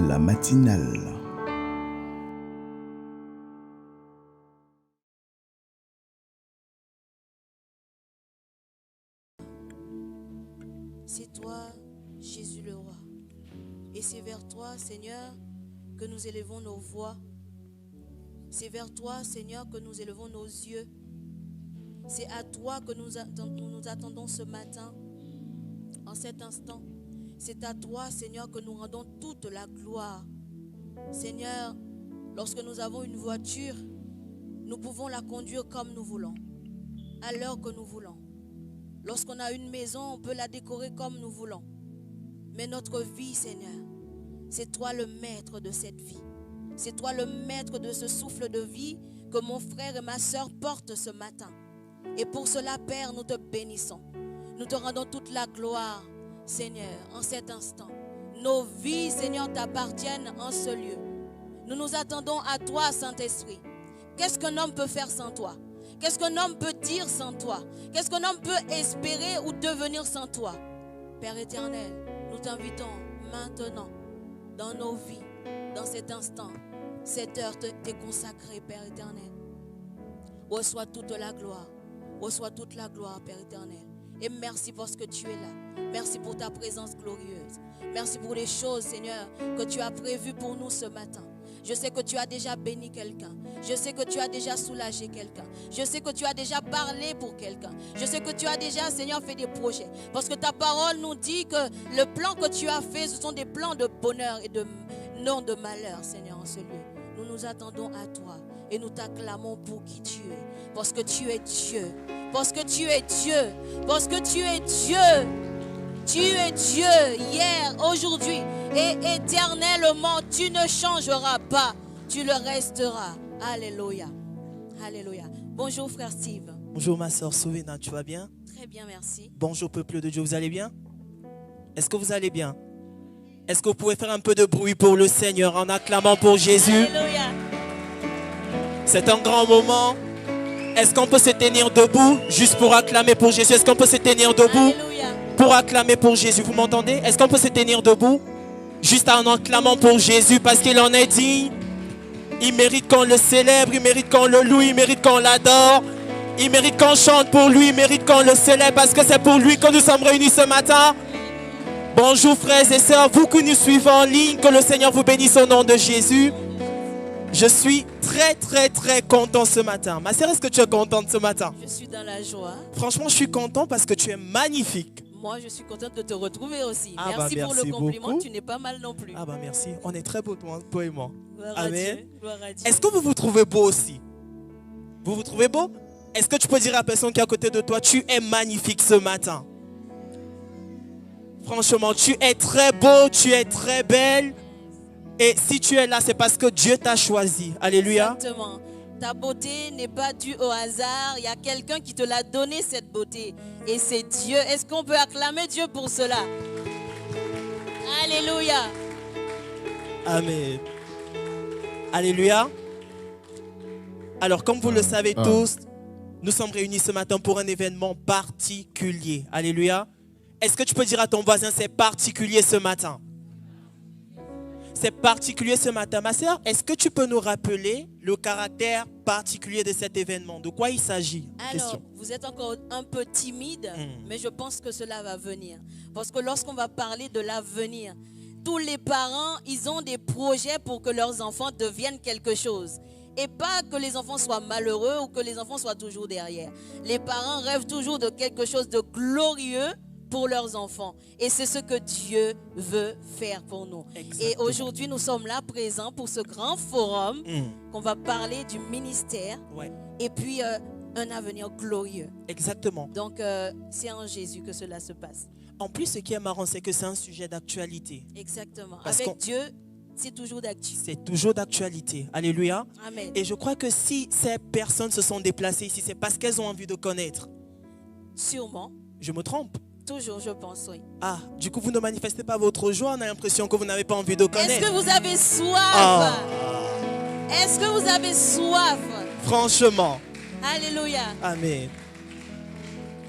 la matinale. C'est toi, Jésus le roi. Et c'est vers toi, Seigneur, que nous élevons nos voix. C'est vers toi, Seigneur, que nous élevons nos yeux. C'est à toi que nous attendons ce matin, en cet instant. C'est à toi, Seigneur, que nous rendons toute la gloire. Seigneur, lorsque nous avons une voiture, nous pouvons la conduire comme nous voulons, à l'heure que nous voulons. Lorsqu'on a une maison, on peut la décorer comme nous voulons. Mais notre vie, Seigneur, c'est toi le maître de cette vie. C'est toi le maître de ce souffle de vie que mon frère et ma soeur portent ce matin. Et pour cela, Père, nous te bénissons. Nous te rendons toute la gloire, Seigneur, en cet instant. Nos vies, Seigneur, t'appartiennent en ce lieu. Nous nous attendons à toi, Saint-Esprit. Qu'est-ce qu'un homme peut faire sans toi? Qu'est-ce qu'un homme peut dire sans toi? Qu'est-ce qu'un homme peut espérer ou devenir sans toi? Père éternel, nous t'invitons maintenant dans nos vies, dans cet instant. Cette heure t'est consacrée, Père éternel. Reçois toute la gloire. Reçois toute la gloire, Père éternel. Et merci parce que tu es là. Merci pour ta présence glorieuse. Merci pour les choses, Seigneur, que tu as prévues pour nous ce matin. Je sais que tu as déjà béni quelqu'un. Je sais que tu as déjà soulagé quelqu'un. Je sais que tu as déjà parlé pour quelqu'un. Je sais que tu as déjà, Seigneur, fait des projets. Parce que ta parole nous dit que le plan que tu as fait, ce sont des plans de bonheur et non de malheur, Seigneur, en ce lieu. Nous nous attendons à toi et nous t'acclamons pour qui tu es. Parce que tu es Dieu. Parce que tu es Dieu. Parce que tu es Dieu. Tu es Dieu hier, aujourd'hui et éternellement. Tu ne changeras pas. Tu le resteras. Alléluia. Alléluia. Bonjour frère Steve. Bonjour ma soeur Souvena, tu vas bien? Très bien, merci. Bonjour peuple de Dieu, vous allez bien? Est-ce que vous allez bien? Est-ce que vous pouvez faire un peu de bruit pour le Seigneur en acclamant pour Jésus? Alléluia. C'est un grand moment. Est-ce qu'on peut se tenir debout juste pour acclamer pour Jésus? Est-ce qu'on peut se tenir debout pour acclamer pour Jésus? Vous m'entendez? Est-ce qu'on peut se tenir debout juste en acclamant pour Jésus parce qu'il en est digne? Il mérite qu'on le célèbre, il mérite qu'on le loue, il mérite qu'on l'adore. Il mérite qu'on chante pour lui, il mérite qu'on le célèbre parce que c'est pour lui que nous sommes réunis ce matin. Bonjour frères et sœurs, vous que nous suivons en ligne, que le Seigneur vous bénisse au nom de Jésus. Je suis très content ce matin. Ma sœur, est-ce que tu es contente ce matin? Je suis dans la joie. Franchement, je suis content parce que tu es magnifique. Moi, je suis contente de te retrouver aussi. Ah merci pour le compliment, beaucoup. Tu n'es pas mal non plus. Ah bah merci, on est très beaux toi et moi. Gloire Amen. à Dieu, gloire à Dieu. Est-ce que vous vous trouvez beau aussi? Vous vous trouvez beau? Est-ce que tu peux dire à la personne qui est à côté de toi, tu es magnifique ce matin? Franchement, tu es très beau, tu es très belle. Et si tu es là, c'est parce que Dieu t'a choisi. Alléluia. Exactement. Ta beauté n'est pas due au hasard. Il y a quelqu'un qui te l'a donné, cette beauté. Et c'est Dieu. Est-ce qu'on peut acclamer Dieu pour cela? Alléluia. Amen. Alléluia. Alors, comme vous le savez tous, nous sommes réunis ce matin pour un événement particulier. Alléluia. Est-ce que tu peux dire à ton voisin, c'est particulier ce matin? C'est particulier ce matin. Ma sœur, est-ce que tu peux nous rappeler le caractère particulier de cet événement? De quoi il s'agit? Alors, vous êtes encore un peu timide, mais je pense que cela va venir. Parce que lorsqu'on va parler de l'avenir, tous les parents, ils ont des projets pour que leurs enfants deviennent quelque chose. Et pas que les enfants soient malheureux ou que les enfants soient toujours derrière. Les parents rêvent toujours de quelque chose de glorieux pour leurs enfants. Et c'est ce que Dieu veut faire pour nous. Exactement. Et aujourd'hui, nous sommes là présents pour ce grand forum qu'on va parler du ministère et puis un avenir glorieux. Exactement. Donc, c'est en Jésus que cela se passe. En plus, ce qui est marrant, c'est que c'est un sujet d'actualité. Exactement. Avec Dieu, c'est toujours d'actualité. C'est toujours d'actualité. Alléluia. Amen. Et je crois que si ces personnes se sont déplacées ici, c'est parce qu'elles ont envie de connaître. Sûrement. Je me trompe? Toujours, je pense, oui. Ah, du coup, vous ne manifestez pas votre joie. On a l'impression que vous n'avez pas envie de connaître. Est-ce que vous avez soif? Est-ce que vous avez soif? Franchement. Alléluia. Amen.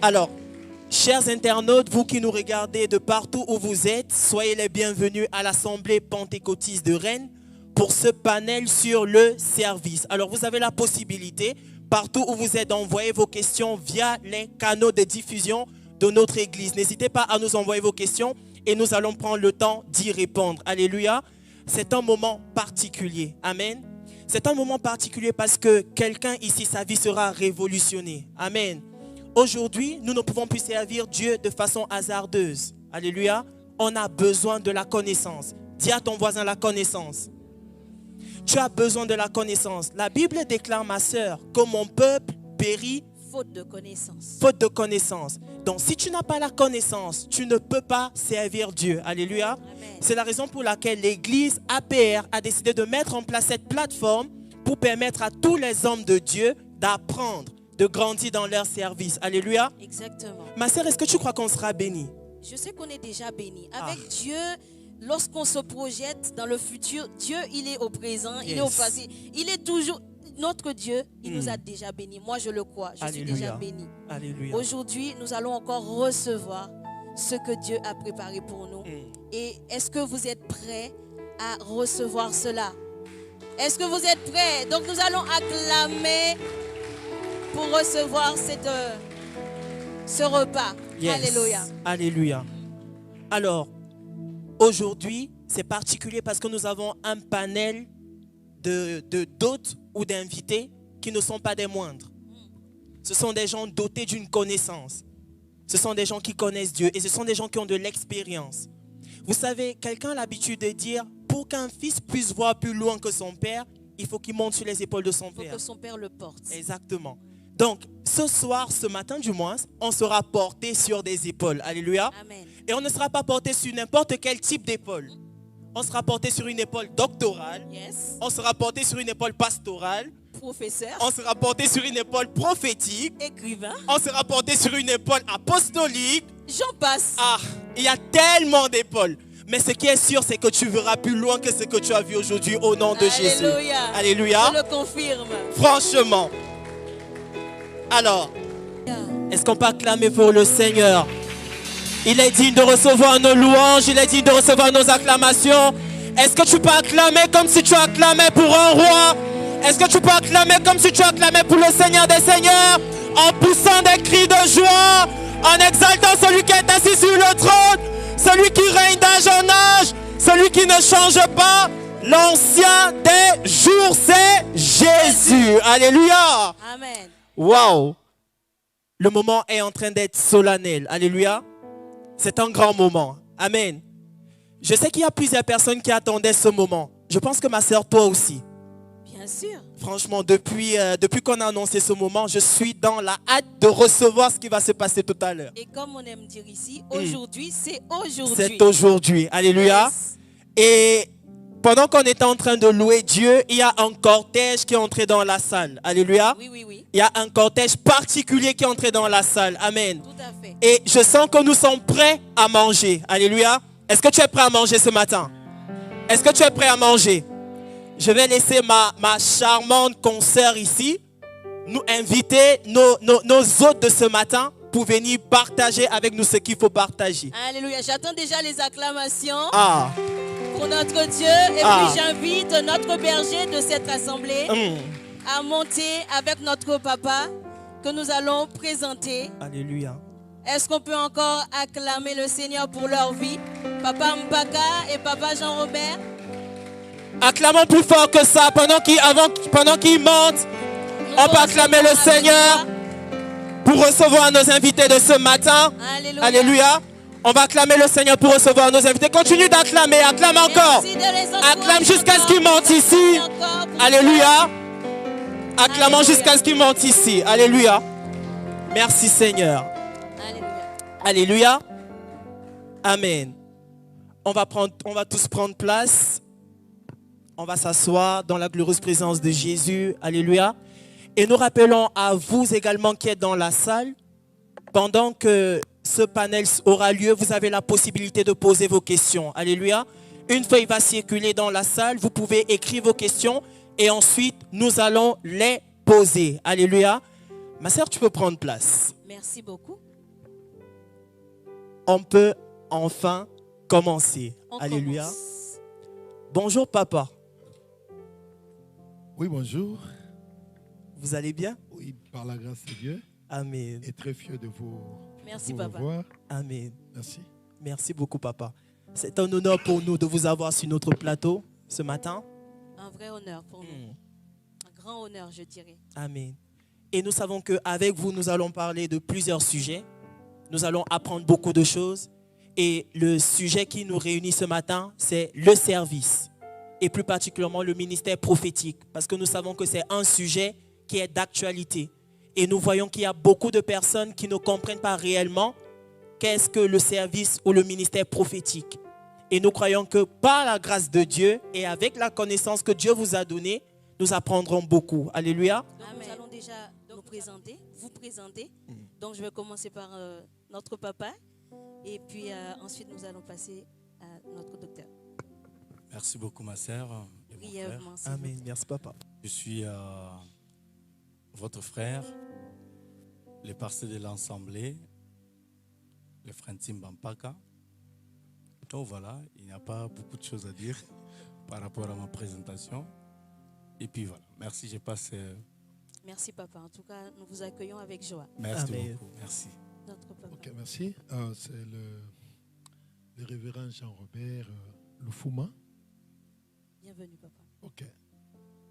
Alors, Chers internautes, vous qui nous regardez de partout où vous êtes, soyez les bienvenus à l'Assemblée pentecôtiste de Rennes pour ce panel sur le service. Alors, vous avez la possibilité, partout où vous êtes, d'envoyer vos questions via les canaux de diffusion de notre Église. N'hésitez pas à nous envoyer vos questions et nous allons prendre le temps d'y répondre. Alléluia. C'est un moment particulier. Amen. C'est un moment particulier parce que quelqu'un ici, sa vie sera révolutionnée. Amen. Aujourd'hui, nous ne pouvons plus servir Dieu de façon hasardeuse. Alléluia. On a besoin de la connaissance. Dis à ton voisin la connaissance. Tu as besoin de la connaissance. La Bible déclare, ma sœur, que mon peuple périt faute de connaissance. Faute de connaissance. Donc, si tu n'as pas la connaissance, tu ne peux pas servir Dieu. Alléluia. C'est la raison pour laquelle l'Église APR a décidé de mettre en place cette plateforme pour permettre à tous les hommes de Dieu d'apprendre, de grandir dans leur service. Alléluia. Exactement. Ma sœur, est-ce que tu crois qu'on sera béni? Je sais qu'on est déjà béni. Avec Dieu, lorsqu'on se projette dans le futur, Dieu, il est au présent, il est au passé. Il est toujours... Notre Dieu, il nous a déjà bénis. Moi, je le crois. Je suis déjà béni. Alléluia. Aujourd'hui, nous allons encore recevoir ce que Dieu a préparé pour nous. Et est-ce que vous êtes prêts à recevoir cela? Est-ce que vous êtes prêts? Donc, nous allons acclamer pour recevoir ce repas. Yes. Alléluia. Alléluia. Alors, aujourd'hui, c'est particulier parce que nous avons un panel d'hôtes ou d'invités qui ne sont pas des moindres. Ce sont des gens dotés d'une connaissance. Ce sont des gens qui connaissent Dieu et ce sont des gens qui ont de l'expérience. Vous savez, quelqu'un a l'habitude de dire, pour qu'un fils puisse voir plus loin que son père, il faut qu'il monte sur les épaules de son père. Il faut que son père le porte. Exactement. Donc, ce soir, ce matin du moins, on sera porté sur des épaules. Alléluia. Amen. Et on ne sera pas porté sur n'importe quel type d'épaule. On sera porté sur une épaule doctorale. Yes. On sera porté sur une épaule pastorale. Professeur. On sera porté sur une épaule prophétique. Écrivain. On sera porté sur une épaule apostolique. J'en passe. Ah, il y a tellement d'épaules. Mais ce qui est sûr, c'est que tu verras plus loin que ce que tu as vu aujourd'hui au nom de Jésus. Alléluia. Je le confirme. Franchement. Alors, est-ce qu'on peut acclamer pour le Seigneur? Il est digne de recevoir nos louanges, il est digne de recevoir nos acclamations. Est-ce que tu peux acclamer comme si tu acclamais pour un roi? Est-ce que tu peux acclamer comme si tu acclamais pour le Seigneur des Seigneurs? En poussant des cris de joie, en exaltant celui qui est assis sur le trône, celui qui règne d'âge en âge, celui qui ne change pas. L'ancien des jours, c'est Jésus. Alléluia. Amen. Waouh. Le moment est en train d'être solennel. Alléluia. C'est un grand moment. Amen. Je sais qu'il y a plusieurs personnes qui attendaient ce moment. Je pense que ma sœur, toi aussi. Bien sûr. Franchement, depuis qu'on a annoncé ce moment, je suis dans la hâte de recevoir ce qui va se passer tout à l'heure. Et comme on aime dire ici, aujourd'hui, c'est aujourd'hui. C'est aujourd'hui. Alléluia. Yes. Et pendant qu'on était en train de louer Dieu, il y a un cortège qui est entré dans la salle. Alléluia. Oui, oui, oui. Il y a un cortège particulier qui est entré dans la salle. Amen. Tout à fait. Et je sens que nous sommes prêts à manger. Alléluia. Est-ce que tu es prêt à manger ce matin? Est-ce que tu es prêt à manger? Je vais laisser ma charmante consoeur ici nous inviter nos hôtes de ce matin pour venir partager avec nous ce qu'il faut partager. Alléluia. J'attends déjà les acclamations pour notre Dieu. Et puis j'invite notre berger de cette assemblée à monter avec notre papa que nous allons présenter. Alléluia. Est-ce qu'on peut encore acclamer le Seigneur pour leur vie? Papa Mbaka et Papa Jean-Robert. Acclamons plus fort que ça. Pendant qu'ils montent, on peut acclamer le Seigneur pour recevoir nos invités de ce matin. Alléluia. Alléluia. On va acclamer le Seigneur pour recevoir nos invités. Continue d'acclamer. Acclame encore. Acclame jusqu'à ce qu'ils montent ici. Alléluia. Acclamons jusqu'à ce qu'ils montent ici. Alléluia. Merci Seigneur. Alléluia. Amen. On va tous prendre place. On va s'asseoir dans la glorieuse présence de Jésus. Alléluia. Et nous rappelons à vous également qui êtes dans la salle, pendant que ce panel aura lieu, vous avez la possibilité de poser vos questions. Alléluia. Une feuille va circuler dans la salle. Vous pouvez écrire vos questions et ensuite nous allons les poser. Alléluia. Ma sœur, tu peux prendre place. Merci beaucoup. on peut enfin commencer. On Alléluia. commence. Bonjour papa. Oui, bonjour. Vous allez bien? Oui, par la grâce de Dieu. Amen. Et très fier de vous, Merci, vous papa. revoir. Amen. Merci. Merci beaucoup papa. C'est un honneur pour nous de vous avoir sur notre plateau ce matin. Un vrai honneur pour nous. Un grand honneur, je dirais. Amen. Et nous savons qu'avec vous, nous allons parler de plusieurs sujets. Nous allons apprendre beaucoup de choses. Et le sujet qui nous réunit ce matin, c'est le service. Et plus particulièrement le ministère prophétique. Parce que nous savons que c'est un sujet qui est d'actualité. Et nous voyons qu'il y a beaucoup de personnes qui ne comprennent pas réellement qu'est-ce que le service ou le ministère prophétique. Et nous croyons que par la grâce de Dieu et avec la connaissance que Dieu vous a donnée, nous apprendrons beaucoup. Alléluia. Donc, nous allons déjà vous présenter. Donc, je vais commencer par notre papa. Et puis, ensuite, nous allons passer à notre docteur. Merci beaucoup, ma sœur et mon frère. Brièvement, s'il vous plaît. Amen. Merci papa. Je suis votre frère, le pasteur de l'Assemblée, le frère Tim Bampaka. Donc voilà, il n'y a pas beaucoup de choses à dire par rapport à ma présentation. Et puis voilà, merci, je passe. Merci, papa. En tout cas, nous vous accueillons avec joie. Merci Amen. beaucoup, merci. Notre papa. Ok, merci. C'est le révérend Jean-Robert Lufuma. Bienvenue, papa. Ok.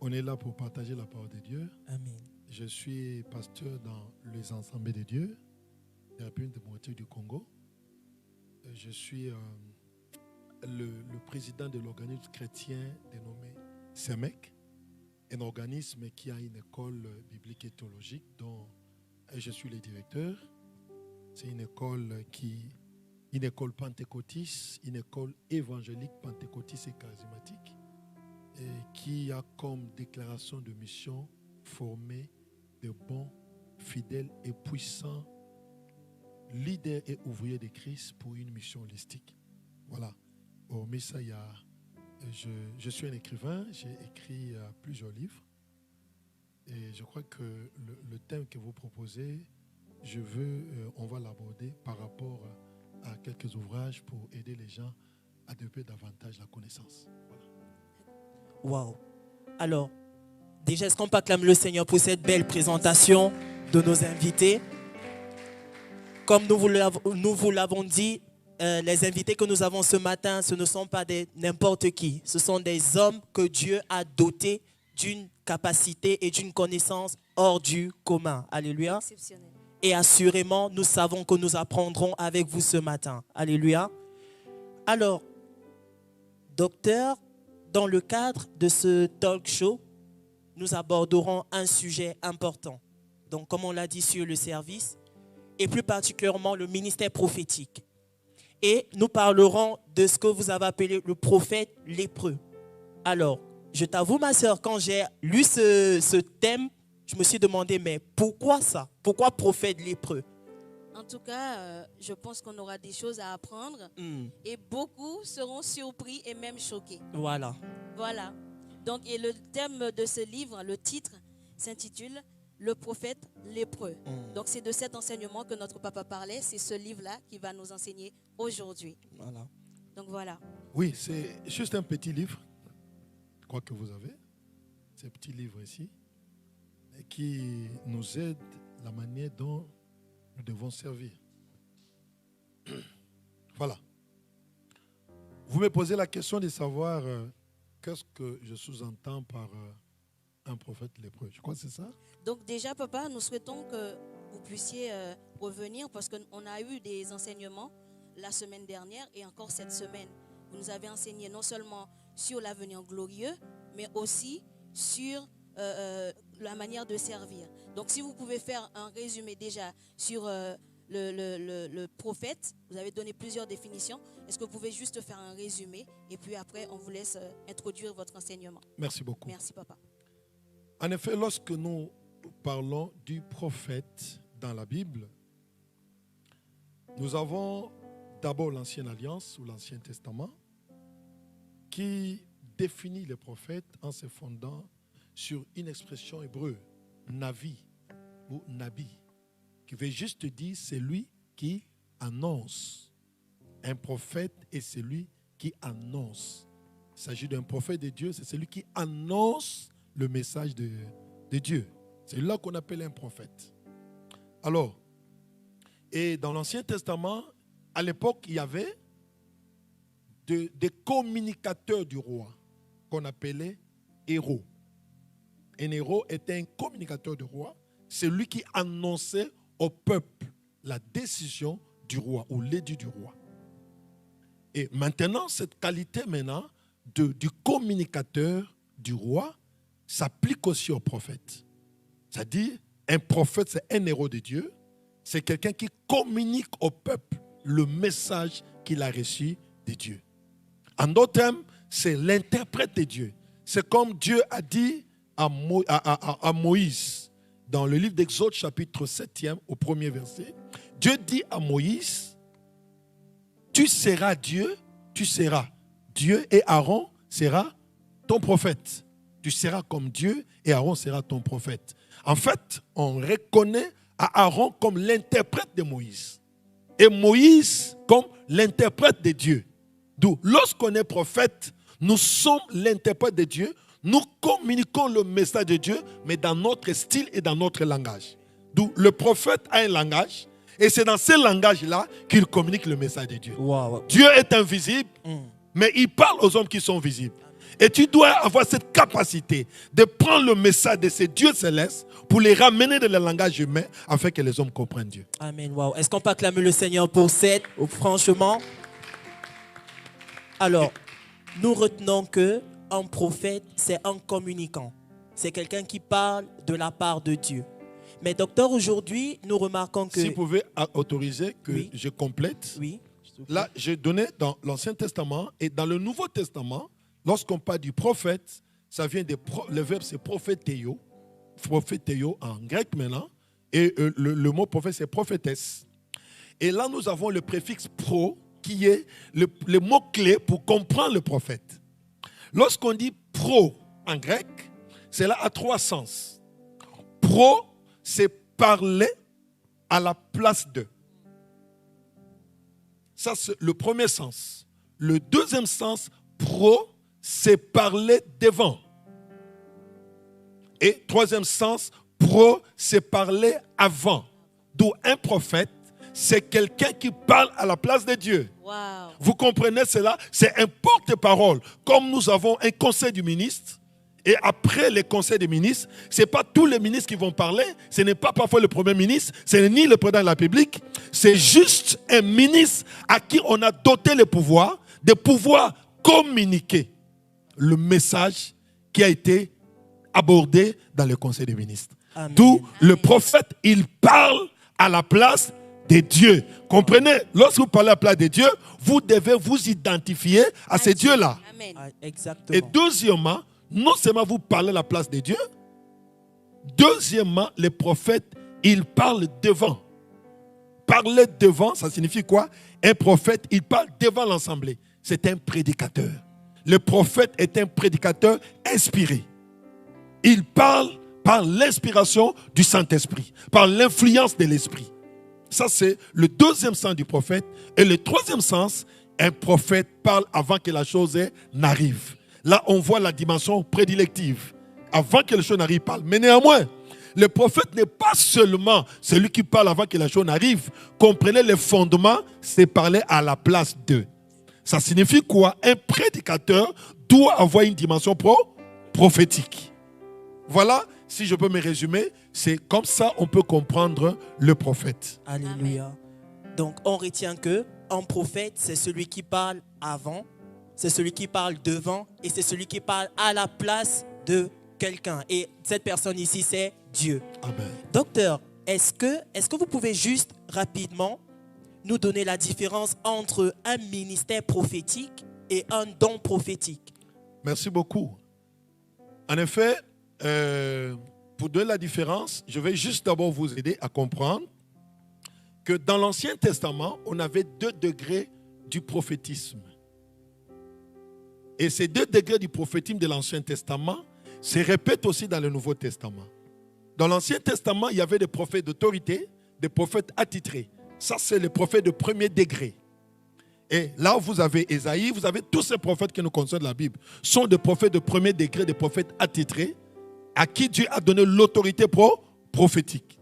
On est là pour partager la parole de Dieu. Amen. Je suis pasteur dans les Assemblées de Dieu, de la République démocratique du Congo. Je suis le président de l'organisme chrétien dénommé SEMEC, un organisme qui a une école biblique et théologique dont je suis le directeur. C'est une école pentecôtiste, une école évangélique pentecôtiste et charismatique, et qui a comme déclaration de mission former de bons, fidèles et puissants leaders et ouvriers de Christ pour une mission holistique. Voilà. Hormis ça, je suis un écrivain, j'ai écrit plusieurs livres. Et je crois que le thème que vous proposez, on va l'aborder par rapport à quelques ouvrages pour aider les gens à développer davantage la connaissance. Voilà. Waouh. Alors, déjà, est-ce qu'on peut acclamer le Seigneur pour cette belle présentation de nos invités? Comme nous vous l'avons dit, les invités que nous avons ce matin, ce ne sont pas n'importe qui. Ce sont des hommes que Dieu a dotés d'une capacité et d'une connaissance hors du commun. Alléluia. Exceptionnel. Et assurément, nous savons que nous apprendrons avec vous ce matin. Alléluia. Alors, docteur, dans le cadre de ce talk show, nous aborderons un sujet important. Donc, comme on l'a dit sur le service, et plus particulièrement le ministère prophétique. Et nous parlerons de ce que vous avez appelé le prophète lépreux. Alors, je t'avoue, ma sœur, quand j'ai lu ce thème, je me suis demandé, mais pourquoi ça? Pourquoi prophète lépreux? En tout cas, je pense qu'on aura des choses à apprendre et beaucoup seront surpris et même choqués. Voilà. Voilà. Donc, et le thème de ce livre, le titre s'intitule Le prophète lépreux. Donc, c'est de cet enseignement que notre papa parlait. C'est ce livre-là qui va nous enseigner aujourd'hui. Voilà. Donc, voilà. Oui, c'est juste un petit livre, je crois que vous avez, ce petit livre ici, qui nous aide la manière dont nous devons servir. Voilà. Vous me posez la question de savoir qu'est-ce que je sous-entends par un prophète lépreux. Je crois que c'est ça. Donc déjà, papa, nous souhaitons que vous puissiez revenir parce qu'on a eu des enseignements la semaine dernière et encore cette semaine. Vous nous avez enseigné non seulement sur l'avenir glorieux, mais aussi sur la manière de servir. Donc si vous pouvez faire un résumé déjà sur le prophète, vous avez donné plusieurs définitions. Est-ce que vous pouvez juste faire un résumé et puis après on vous laisse introduire votre enseignement. Merci beaucoup. Merci, papa. En effet, lorsque nous parlons du prophète dans la Bible, nous avons d'abord l'Ancienne Alliance ou l'Ancien Testament qui définit les prophètes en se fondant sur une expression hébreu, Navi ou Nabi, qui veut juste dire celui qui annonce Un prophète est celui qui annonce. Il s'agit d'un prophète de Dieu, c'est celui qui annonce le message de Dieu. C'est là qu'on appelle un prophète. Alors, et dans l'Ancien Testament, à l'époque, il y avait des communicateurs du roi qu'on appelait héros. Un héros était un communicateur du roi, c'est lui qui annonçait au peuple la décision du roi ou l'édit du roi. Et maintenant, cette qualité du communicateur du roi s'applique aussi au prophète. C'est-à-dire, un prophète, c'est un héros de Dieu. C'est quelqu'un qui communique au peuple le message qu'il a reçu de Dieu. En d'autres termes, c'est l'interprète de Dieu. C'est comme Dieu a dit à Moïse, dans le livre d'Exode, chapitre 7e, au premier verset. Dieu dit à Moïse, tu seras Dieu, tu seras Dieu et Aaron sera ton prophète. Tu seras comme Dieu et Aaron sera ton prophète. En fait, on reconnaît à Aaron comme l'interprète de Moïse. Et Moïse comme l'interprète de Dieu. D'où, lorsqu'on est prophète, nous sommes l'interprète de Dieu. Nous communiquons le message de Dieu, mais dans notre style et dans notre langage. D'où, le prophète a un langage. Et c'est dans ce langage-là qu'il communique le message de Dieu. Wow. Dieu est invisible, mais il parle aux hommes qui sont visibles. Et tu dois avoir cette capacité de prendre le message de ces dieux célestes pour les ramener dans le langage humain afin que les hommes comprennent Dieu. Amen. Wow. Est-ce qu'on peut acclamer le Seigneur pour cette, franchement? Alors, nous retenons que un prophète, c'est un communicant. C'est quelqu'un qui parle de la part de Dieu. Mais docteur, aujourd'hui, nous remarquons que... Si vous pouvez autoriser que oui. je complète. Oui. Là, j'ai donné dans l'Ancien Testament et dans le Nouveau Testament, lorsqu'on parle du prophète, ça vient le verbe c'est prophétéo en grec maintenant, et le mot prophète c'est prophétesse. Et là, nous avons le préfixe pro qui est le mot-clé pour comprendre le prophète. Lorsqu'on dit pro en grec, cela a trois sens. Pro, c'est parler à la place de. Ça, c'est le premier sens. Le deuxième sens, pro, c'est parler devant. Et troisième sens, pro, c'est parler avant. D'où un prophète, c'est quelqu'un qui parle à la place de Dieu. Wow. Vous comprenez cela? C'est un porte-parole. Comme nous avons un conseil du ministre, et après le conseil des ministres, ce n'est pas tous les ministres qui vont parler, ce n'est pas parfois le premier ministre, ce n'est ni le président de la République, c'est juste un ministre à qui on a doté le pouvoir de pouvoir communiquer le message qui a été abordé dans le conseil des ministres. D'où le prophète, il parle à la place de Dieu. Comprenez? Lorsque vous parlez à la place de Dieu, vous devez vous identifier à ces dieux-là. Amen. Exactement. Et deuxièmement, non seulement vous parlez à la place de Dieu, deuxièmement, les prophètes, ils parlent devant. Parler devant, ça signifie quoi? Un prophète, il parle devant l'assemblée. C'est un prédicateur. Le prophète est un prédicateur inspiré. Il parle par l'inspiration du Saint-Esprit, par l'influence de l'Esprit. Ça, c'est le deuxième sens du prophète. Et le troisième sens, un prophète parle avant que la chose n'arrive. Là, on voit la dimension prédilective. Avant que les choses n'arrivent, parle. Mais néanmoins, le prophète n'est pas seulement celui qui parle avant que la chose n'arrive. Comprenez les fondements, c'est parler à la place d'eux. Ça signifie quoi? Un prédicateur doit avoir une dimension prophétique. Voilà, si je peux me résumer, c'est comme ça on peut comprendre le prophète. Alléluia. Donc, on retient que un prophète, c'est celui qui parle avant, c'est celui qui parle devant et c'est celui qui parle à la place de quelqu'un. Et cette personne ici, c'est Dieu. Amen. Docteur, est-ce que vous pouvez juste rapidement nous donner la différence entre un ministère prophétique et un don prophétique? Merci beaucoup. En effet, pour donner la différence, je vais juste d'abord vous aider à comprendre que dans l'Ancien Testament, on avait 2 degrés du prophétisme. Et ces 2 degrés du prophétisme de l'Ancien Testament se répètent aussi dans le Nouveau Testament. Dans l'Ancien Testament, il y avait des prophètes d'autorité, des prophètes attitrés. Ça, c'est les prophètes de premier degré. Et là, vous avez Ésaïe, vous avez tous ces prophètes qui nous concernent la Bible. Sont des prophètes de premier degré, des prophètes attitrés, à qui Dieu a donné l'autorité prophétique.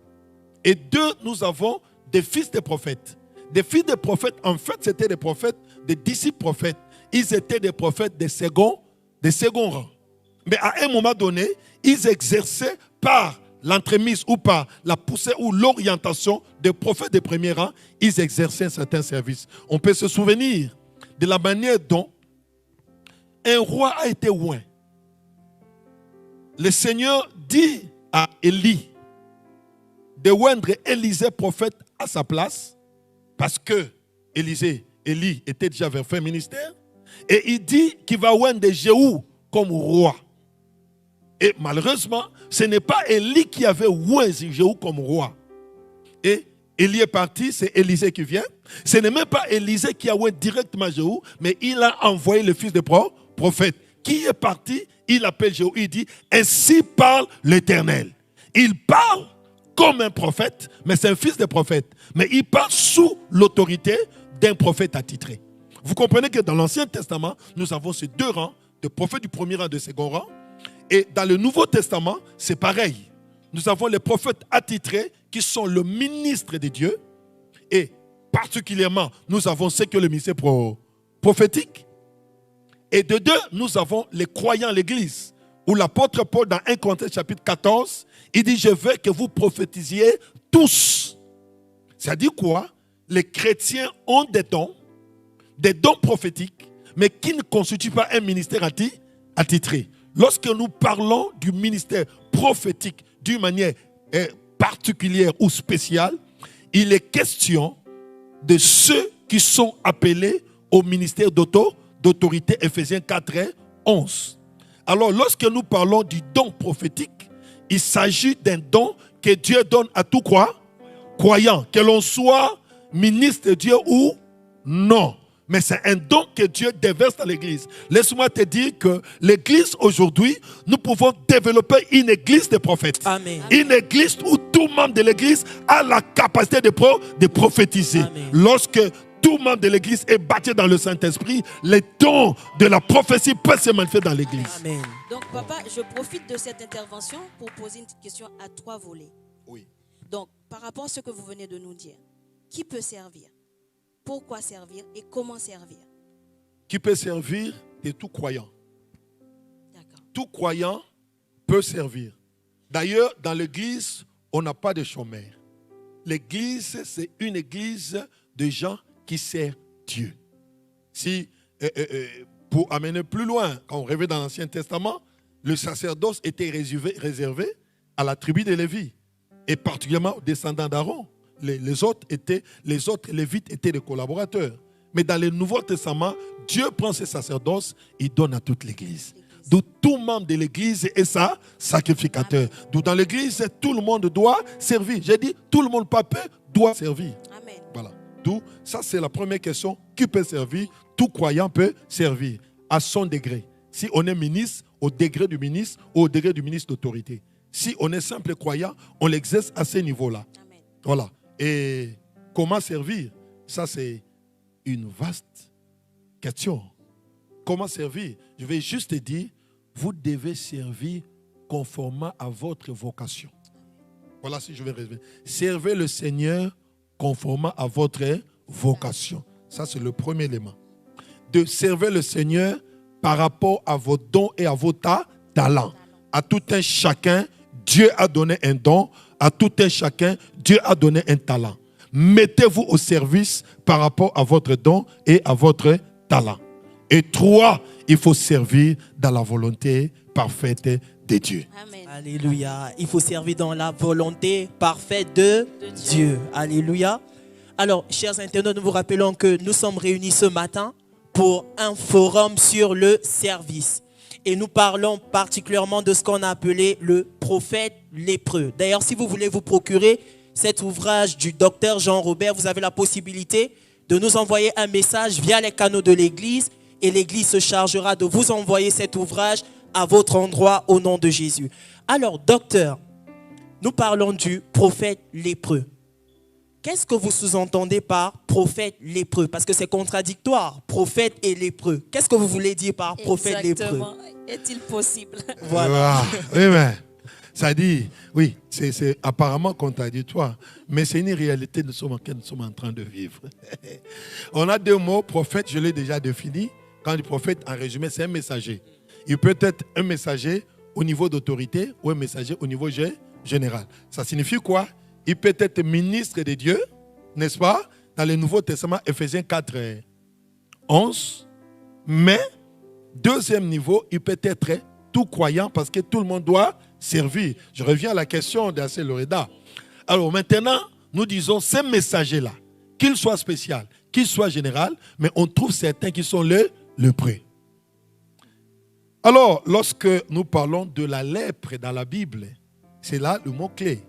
Et deux, nous avons des fils des prophètes. Des fils des prophètes, en fait, c'était des prophètes, des disciples prophètes. Ils étaient des prophètes des seconds rangs. Mais à un moment donné, ils exerçaient par l'entremise ou par la poussée ou l'orientation des prophètes de premier rang, ils exerçaient un certain service. On peut se souvenir de la manière dont un roi a été oint. Le Seigneur dit à Élie de oindre Élisée prophète à sa place parce que Élie était déjà vers fin ministère et il dit qu'il va oindre Jéhu comme roi. Et malheureusement, ce n'est pas Élie qui avait oint Jéhu comme roi. Et Élie est parti, c'est Élisée qui vient. Ce n'est même pas Élisée qui a oint directement Jéhu, mais il a envoyé le fils de prophète. Qui est parti, il appelle Jéhu, il dit, ainsi parle l'Éternel. Il parle comme un prophète, mais c'est un fils de prophète. Mais il parle sous l'autorité d'un prophète attitré. Vous comprenez que dans l'Ancien Testament, nous avons ces deux rangs, de prophètes du premier rang et de second rang. Et dans le Nouveau Testament, c'est pareil. Nous avons les prophètes attitrés qui sont le ministre de Dieu. Et particulièrement, nous avons ce que le ministère prophétique. Et de deux, nous avons les croyants, l'Église. Où l'apôtre Paul, dans 1 Corinthiens chapitre 14, il dit, je veux que vous prophétisiez tous. C'est-à-dire quoi? Les chrétiens ont des dons prophétiques, mais qui ne constituent pas un ministère attitré. Lorsque nous parlons du ministère prophétique d'une manière particulière ou spéciale, il est question de ceux qui sont appelés au ministère d'autorité, Ephésiens 4:11. Alors, lorsque nous parlons du don prophétique, il s'agit d'un don que Dieu donne à tout croyant, que l'on soit ministre de Dieu ou non. Mais c'est un don que Dieu déverse dans l'Église. Laisse-moi te dire que l'Église aujourd'hui, nous pouvons développer une Église de prophètes. Amen. Une Église où tout membre de l'Église a la capacité de prophétiser. Amen. Lorsque tout membre de l'Église est bâti dans le Saint-Esprit, les dons de la prophétie peuvent se manifester dans l'Église. Amen. Donc, papa, je profite de cette intervention pour poser une petite question à 3 volets. Oui. Donc, par rapport à ce que vous venez de nous dire, qui peut servir? Pourquoi servir et comment servir? Qui peut servir de tout croyant. D'accord. Tout croyant peut servir. D'ailleurs, dans l'Église, on n'a pas de chômeurs. L'Église, c'est une église de gens qui servent Dieu. Si, pour amener plus loin, quand on rêvait dans l'Ancien Testament, le sacerdoce était réservé à la tribu de Lévi et particulièrement aux descendants d'Aaron. Les autres Lévites étaient des collaborateurs. Mais dans le Nouveau Testament, Dieu prend ses sacerdoces et donne à toute l'Église. D'où tout membre de l'Église est sa sacrificateur. D'où dans l'Église, tout le monde doit servir. J'ai dit, tout le monde pape doit servir. Amen. Voilà. D'où, ça c'est la première question. Qui peut servir? Tout croyant peut servir à son degré. Si on est ministre, au degré du ministre ou au degré du ministre d'autorité. Si on est simple croyant, on l'exerce à ce niveau-là. Amen. Voilà. Et comment servir? Ça, c'est une vaste question. Comment servir? Je vais juste te dire, vous devez servir conformément à votre vocation. Voilà si je vais résumer. Servez le Seigneur conformément à votre vocation. Ça, c'est le premier élément. De servir le Seigneur par rapport à vos dons et à vos talents. À tout un chacun, Dieu a donné un don. À tout un chacun, Dieu a donné un talent. Mettez-vous au service par rapport à votre don et à votre talent. Et 3, il faut servir dans la volonté parfaite de Dieu. Amen. Alléluia. Il faut servir dans la volonté parfaite de Dieu. Alléluia. Alors, chers internautes, nous vous rappelons que nous sommes réunis ce matin pour un forum sur le service. Et nous parlons particulièrement de ce qu'on a appelé le prophète lépreux. D'ailleurs, si vous voulez vous procurer cet ouvrage du docteur Jean-Robert, vous avez la possibilité de nous envoyer un message via les canaux de l'Église et l'Église se chargera de vous envoyer cet ouvrage à votre endroit au nom de Jésus. Alors, docteur, nous parlons du prophète lépreux. qu'est-ce que vous sous-entendez par prophète lépreux? Parce que c'est contradictoire, prophète et lépreux. Qu'est-ce que vous voulez dire par prophète lépreux? Est-il possible? Voilà. Oui, mais ça dit, oui, c'est apparemment contradictoire, mais c'est une réalité que nous sommes en train de vivre. On a deux mots, prophète, je l'ai déjà défini. Quand on dit prophète, en résumé, c'est un messager. Il peut être un messager au niveau d'autorité ou un messager au niveau général. Ça signifie quoi? Il peut être ministre de Dieu, n'est-ce pas? Dans le Nouveau Testament, Ephésiens 4, 11. Mais, deuxième niveau, il peut être tout croyant parce que tout le monde doit servir. Je reviens à la question d'Assé Loreda. Alors maintenant, nous disons ces messagers-là, qu'ils soient spéciaux, qu'ils soient généraux, mais on trouve certains qui sont lépreux. Alors, lorsque nous parlons de la lèpre dans la Bible, c'est là le mot-clé.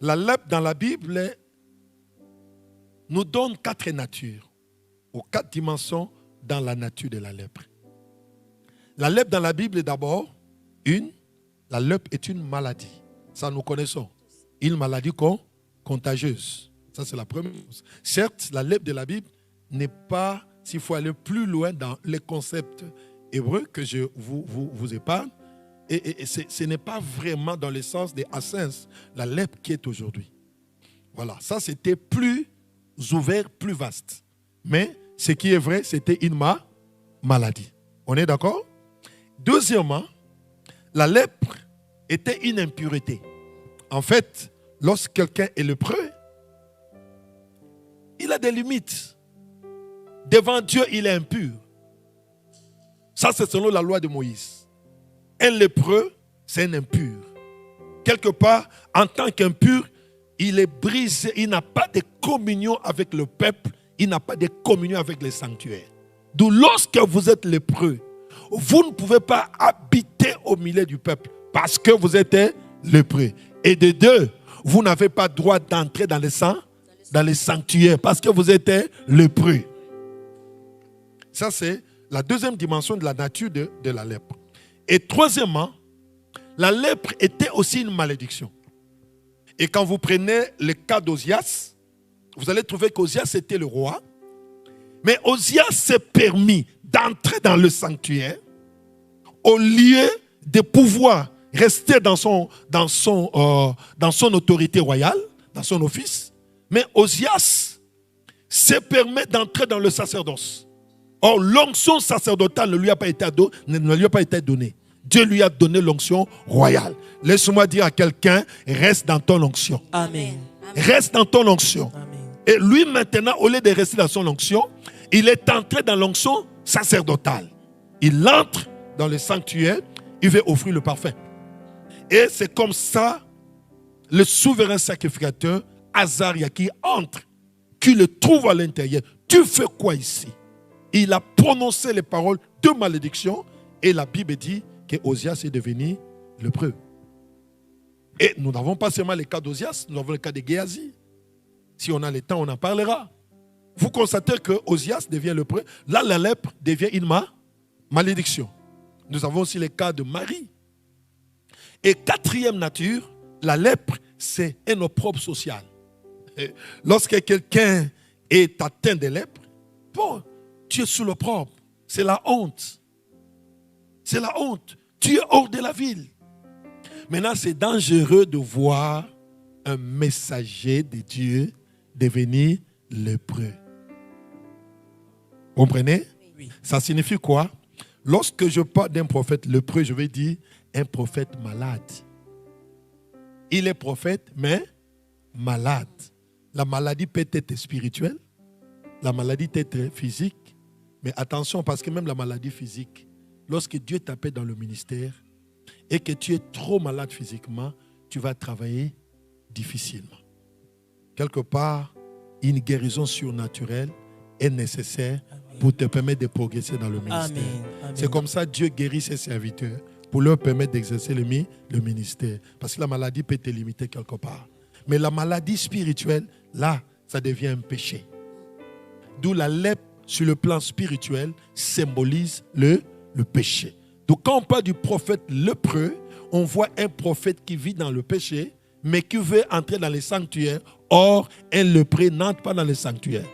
La lèpre dans la Bible nous donne 4 natures, ou 4 dimensions dans la nature de la lèpre. La lèpre dans la Bible, d'abord, la lèpre est une maladie. Ça, nous connaissons. Une maladie contagieuse. Ça, c'est la première chose. Certes, la lèpre de la Bible n'est pas, s'il faut aller plus loin dans les concepts hébreux que je vous épargne, et ce n'est pas vraiment dans le sens des ascens, la lèpre qui est aujourd'hui. Voilà, ça c'était plus ouvert, plus vaste. Mais ce qui est vrai, c'était une maladie. On est d'accord? Deuxièmement, la lèpre était une impureté. En fait, lorsque quelqu'un est lépreux, il a des limites. Devant Dieu, il est impur. Ça, c'est selon la loi de Moïse. Un lépreux, c'est un impur. Quelque part, en tant qu'impur, il est brisé, il n'a pas de communion avec le peuple, il n'a pas de communion avec les sanctuaires. D'où lorsque vous êtes lépreux, vous ne pouvez pas habiter au milieu du peuple parce que vous êtes lépreux. Et de deux, vous n'avez pas droit d'entrer dans les sanctuaires parce que vous êtes lépreux. Ça, c'est la deuxième dimension de la nature de la lèpre. Et troisièmement, la lèpre était aussi une malédiction. Et quand vous prenez le cas d'Ozias, vous allez trouver qu'Ozias était le roi. Mais Ozias s'est permis d'entrer dans le sanctuaire au lieu de pouvoir rester dans son autorité royale, dans son office. Mais Ozias s'est permis d'entrer dans le sacerdoce. Or, l'onction sacerdotale ne lui a pas été donnée. Dieu lui a donné l'onction royale. Laisse-moi dire à quelqu'un, reste dans ton onction. Amen. Reste dans ton onction. Amen. Et lui maintenant, au lieu de rester dans son onction, il est entré dans l'onction sacerdotale. Il entre dans le sanctuaire, il veut offrir le parfum. Et c'est comme ça, le souverain sacrificateur, Azaria, qui entre, qui le trouve à l'intérieur. Tu fais quoi ici? Il a prononcé les paroles de malédiction et la Bible dit que Ozias est devenu lépreux. Et nous n'avons pas seulement le cas d'Ozias, nous avons le cas de Géasi. Si on a le temps, on en parlera. Vous constatez que Ozias devient lépreux. Là, la lèpre devient une malédiction. Nous avons aussi le cas de Marie. Et quatrième nature, la lèpre, c'est un opprobre social. Et lorsque quelqu'un est atteint de lèpre, bon, tu es sous l'opprobre. C'est la honte. C'est la honte. Tu es hors de la ville. Maintenant, c'est dangereux de voir un messager de Dieu devenir lépreux. Vous comprenez? Oui. Ça signifie quoi? Lorsque je parle d'un prophète lépreux, je vais dire un prophète malade. Il est prophète, mais malade. La maladie peut être spirituelle, la maladie peut être physique. Mais attention, parce que même la maladie physique, lorsque Dieu t'appelle dans le ministère et que tu es trop malade physiquement, tu vas travailler difficilement. Quelque part, une guérison surnaturelle est nécessaire pour te permettre de progresser dans le ministère. Amen. C'est comme ça que Dieu guérit ses serviteurs pour leur permettre d'exercer le ministère. Parce que la maladie peut te limiter quelque part. Mais la maladie spirituelle, là, ça devient un péché. D'où la lèpre, sur le plan spirituel, symbolise le péché. Donc quand on parle du prophète lépreux, on voit un prophète qui vit dans le péché, mais qui veut entrer dans le sanctuaire. Or, un lépreux n'entre pas dans le sanctuaire.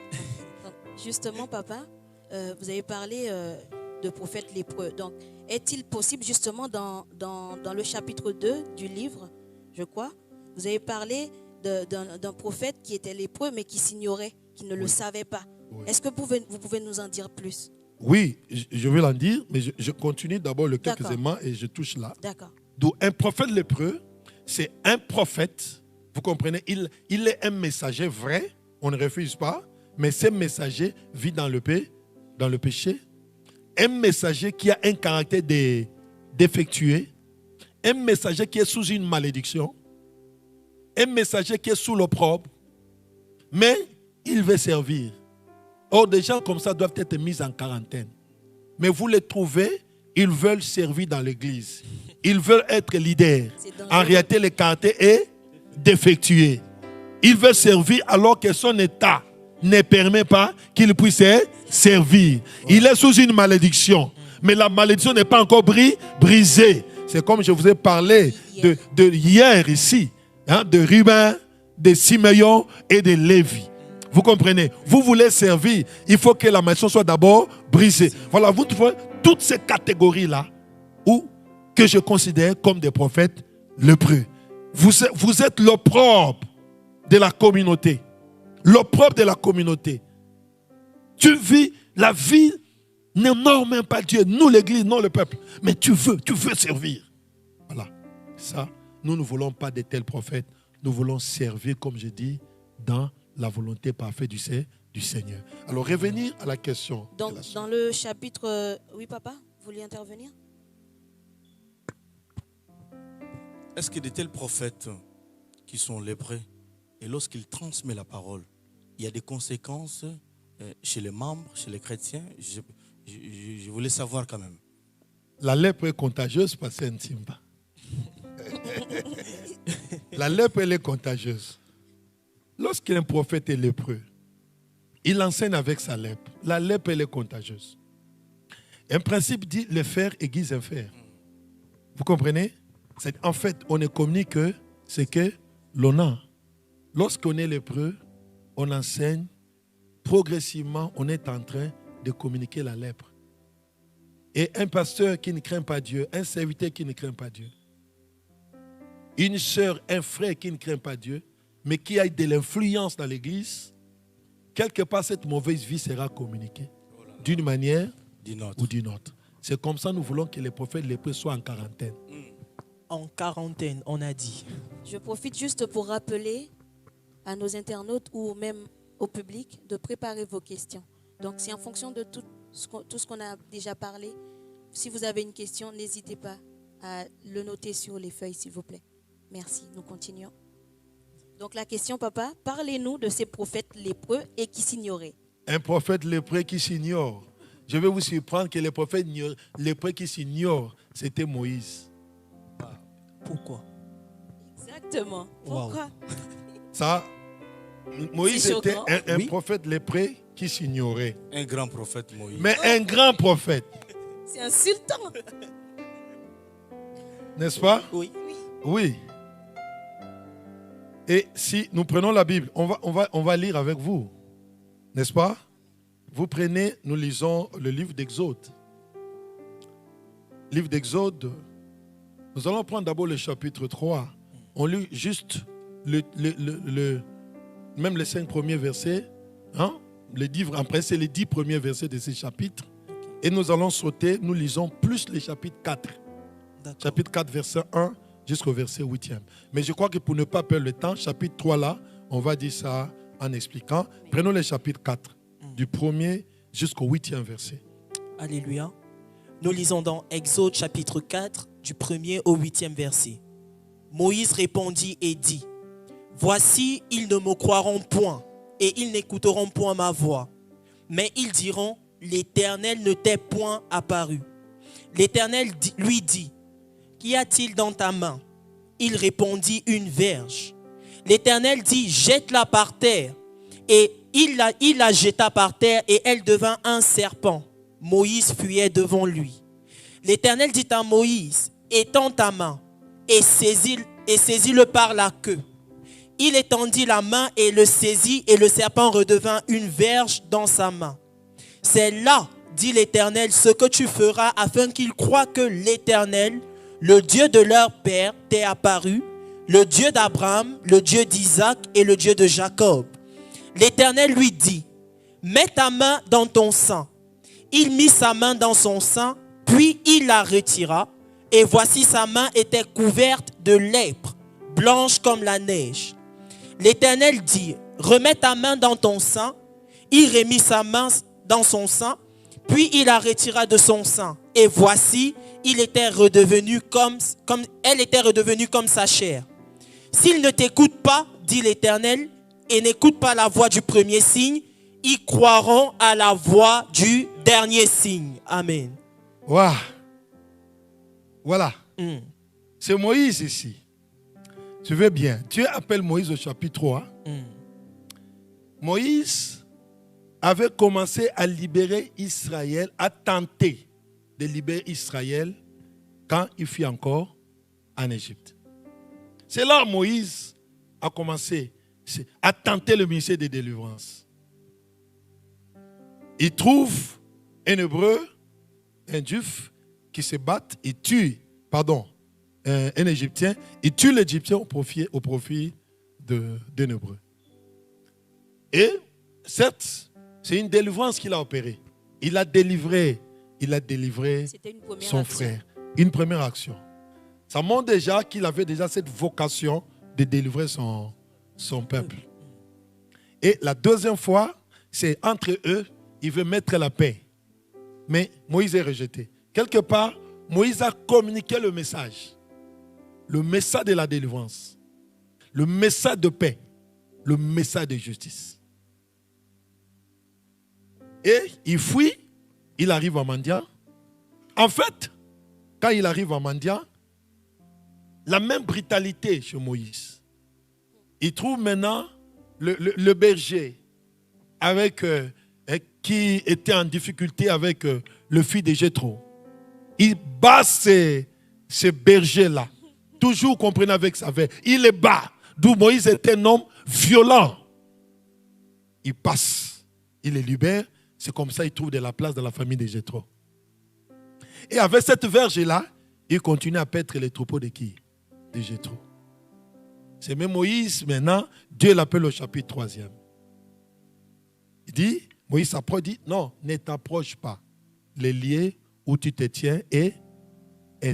Donc, justement, papa, vous avez parlé de prophètes lépreux. Donc, est-il possible, justement, dans le chapitre 2 du livre, je crois, vous avez parlé d'un prophète qui était lépreux, mais qui s'ignorait, qui ne le savait pas. Oui. Est-ce que vous pouvez nous en dire plus? Oui, je vais l'en dire, mais je continue d'abord le quelques D'accord. éléments et je touche là. D'accord. Donc, un prophète lépreux, c'est un prophète, vous comprenez, il est un messager vrai, on ne refuse pas, mais ce messager vit dans le péché. Un messager qui a un caractère défectué, un messager qui est sous une malédiction, un messager qui est sous l'opprobre, mais il veut servir. Or, des gens comme ça doivent être mis en quarantaine. Mais vous les trouvez, ils veulent servir dans l'église. Ils veulent être leaders. En réalité, le caractère est défectué. Ils veulent servir alors que son état ne permet pas qu'il puisse servir. Il est sous une malédiction. Mais la malédiction n'est pas encore brisée. C'est comme je vous ai parlé de hier ici. Hein, de Ruben, de Simeon et de Lévi. Vous comprenez? Vous voulez servir, il faut que la malédiction soit d'abord brisée. Voilà, vous trouvez toutes ces catégories-là que je considère comme des prophètes lépreux. Vous êtes l'opprobre de la communauté. L'opprobre de la communauté. Tu vis la vie, n'honore même pas Dieu, nous l'église, non le peuple. Mais tu veux servir. Voilà. Ça, nous ne voulons pas de tels prophètes. Nous voulons servir, comme je dis, dans la volonté parfaite du Seigneur. Alors, revenir à la question. Donc, dans le chapitre... Oui, papa, vous vouliez intervenir? Est-ce que de tels prophètes qui sont lépreux, et lorsqu'ils transmettent la parole, il y a des conséquences chez les membres, chez les chrétiens? Je voulais savoir quand même. La lèpre est contagieuse, parce que c'est intime. La lèpre, elle est contagieuse. Lorsqu'un prophète est lépreux, il enseigne avec sa lèpre. La lèpre, elle est contagieuse. Un principe dit le fer aiguise un fer. Vous comprenez? En fait, on ne communique que ce que l'on a. Lorsqu'on est lépreux, on enseigne. Progressivement, on est en train de communiquer la lèpre. Et un pasteur qui ne craint pas Dieu, un serviteur qui ne craint pas Dieu, une sœur, un frère qui ne craint pas Dieu, mais qui a de l'influence dans l'église, quelque part cette mauvaise vie sera communiquée d'une manière ou d'une autre. C'est comme ça que nous voulons que les prophètes lépreux soient en quarantaine. En quarantaine, on a dit. Je profite juste pour rappeler à nos internautes ou même au public de préparer vos questions. Donc c'est en fonction de tout ce qu'on a déjà parlé. Si vous avez une question, n'hésitez pas à le noter sur les feuilles, s'il vous plaît. Merci, nous continuons. Donc la question, papa, parlez-nous de ces prophètes lépreux et qui s'ignoraient. Un prophète lépreux qui s'ignore. Je vais vous surprendre que les prophètes lépreux qui s'ignorent, c'était Moïse. Pourquoi? Exactement. Pourquoi? Ça, Moïse était un Oui. prophète lépreux qui s'ignorait. Un grand prophète Moïse. Mais un grand prophète. C'est insultant. N'est-ce pas? Oui. Oui. Et si nous prenons la Bible, on va lire avec vous. N'est-ce pas? Vous prenez, nous lisons le livre d'Exode. Livre d'Exode. Nous allons prendre d'abord le chapitre 3. On lit juste même les 5 premiers versets. Hein? Après, c'est les 10 premiers versets de ce chapitre. Et nous allons sauter, nous lisons plus le chapitre 4. Chapitre 4, verset 1 jusqu'au verset 8e. Mais je crois que pour ne pas perdre le temps, chapitre 3 là, on va dire ça en expliquant. Prenons le chapitre 4, du 1er jusqu'au 8e verset. Alléluia. Nous lisons dans Exode chapitre 4, du 1er au 8e verset. Moïse répondit et dit, « Voici, ils ne me croiront point, et ils n'écouteront point ma voix. Mais ils diront, l'Éternel ne t'est point apparu. » L'Éternel lui dit, « Qu'y a-t-il dans ta main ?» Il répondit, « Une verge. » L'Éternel dit, « Jette-la par terre. » Et il la jeta par terre, et elle devint un serpent. Moïse fuyait devant lui. L'Éternel dit à Moïse, « Étends ta main et saisis et saisit-le par la queue. Il étendit la main et le saisit, et le serpent redevint une verge dans sa main. C'est là, dit l'Éternel, ce que tu feras afin qu'ils croient que l'Éternel, le Dieu de leur père, t'est apparu, le Dieu d'Abraham, le Dieu d'Isaac et le Dieu de Jacob. L'Éternel lui dit, mets ta main dans ton sein. Il mit sa main dans son sein, puis il la retira, et voici sa main était couverte de lèpre, blanche comme la neige. L'Éternel dit, remets ta main dans ton sein. Il remit sa main dans son sein, puis il la retira de son sein. Et voici, elle était redevenue comme sa chair. S'ils ne t'écoutent pas, dit l'Éternel, et n'écoutent pas la voix du premier signe, ils croiront à la voix du dernier signe. Amen. Wow. Voilà. C'est Moïse ici. Tu veux bien. Dieu appelle Moïse au chapitre 3. Moïse avait commencé à libérer Israël, à tenter de libérer Israël quand il fut encore en Égypte. C'est là que Moïse a commencé à tenter le ministère de délivrance. Il trouve un Hébreu, un Juif qui se bat, un Égyptien, il tue l'Égyptien au profit d'un Hébreu. Et certes, c'est une délivrance qu'il a opérée. Il a délivré son frère. Une première action. Ça montre déjà qu'il avait déjà cette vocation de délivrer son peuple. Et la deuxième fois, c'est entre eux, il veut mettre la paix. Mais Moïse est rejeté. Quelque part, Moïse a communiqué le message. Le message de la délivrance. Le message de paix. Le message de justice. Et il fuit, il arrive à Mandia. En fait, quand il arrive à Mandia, la même brutalité chez Moïse. Il trouve maintenant le berger qui était en difficulté avec le fils de Jéthro. Il bat ce berger-là. Toujours, comprenez, avec sa veille. Il les bat. D'où Moïse était un homme violent. Il passe. Il les libère. C'est comme ça qu'il trouve de la place dans la famille de Jéthro. Et avec cette verge-là, il continue à paître les troupeaux de qui? De Jéthro. C'est même Moïse, maintenant, Dieu l'appelle au chapitre 3e. Il dit, Moïse s'approche, dit, non, ne t'approche pas. Le lieu où tu te tiens est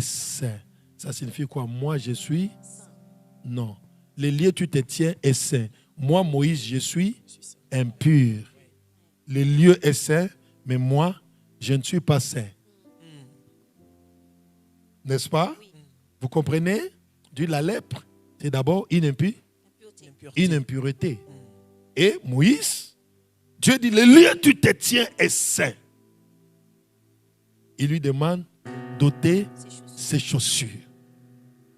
saint. Ça signifie quoi? Moi, je suis? Non. Le lieu où tu te tiens est saint. Moi, Moïse, je suis impur. Le lieu est saint, mais moi, je ne suis pas saint. N'est-ce pas? Vous comprenez? Dieu, la lèpre, c'est d'abord une impureté. Et Moïse, Dieu dit, le lieu où tu te tiens est saint. Il lui demande d'ôter ses chaussures.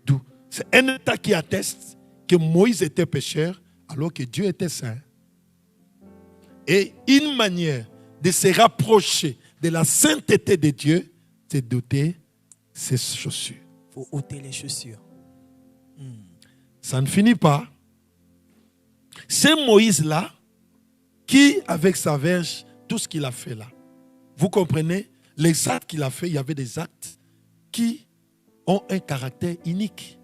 D'où? C'est un état qui atteste que Moïse était pécheur alors que Dieu était saint. Et une manière de se rapprocher de la sainteté de Dieu, c'est d'ôter ses chaussures. Il faut ôter les chaussures. Ça ne finit pas. C'est Moïse-là qui, avec sa verge, tout ce qu'il a fait là. Vous comprenez? Les actes qu'il a fait, il y avait des actes qui ont un caractère unique.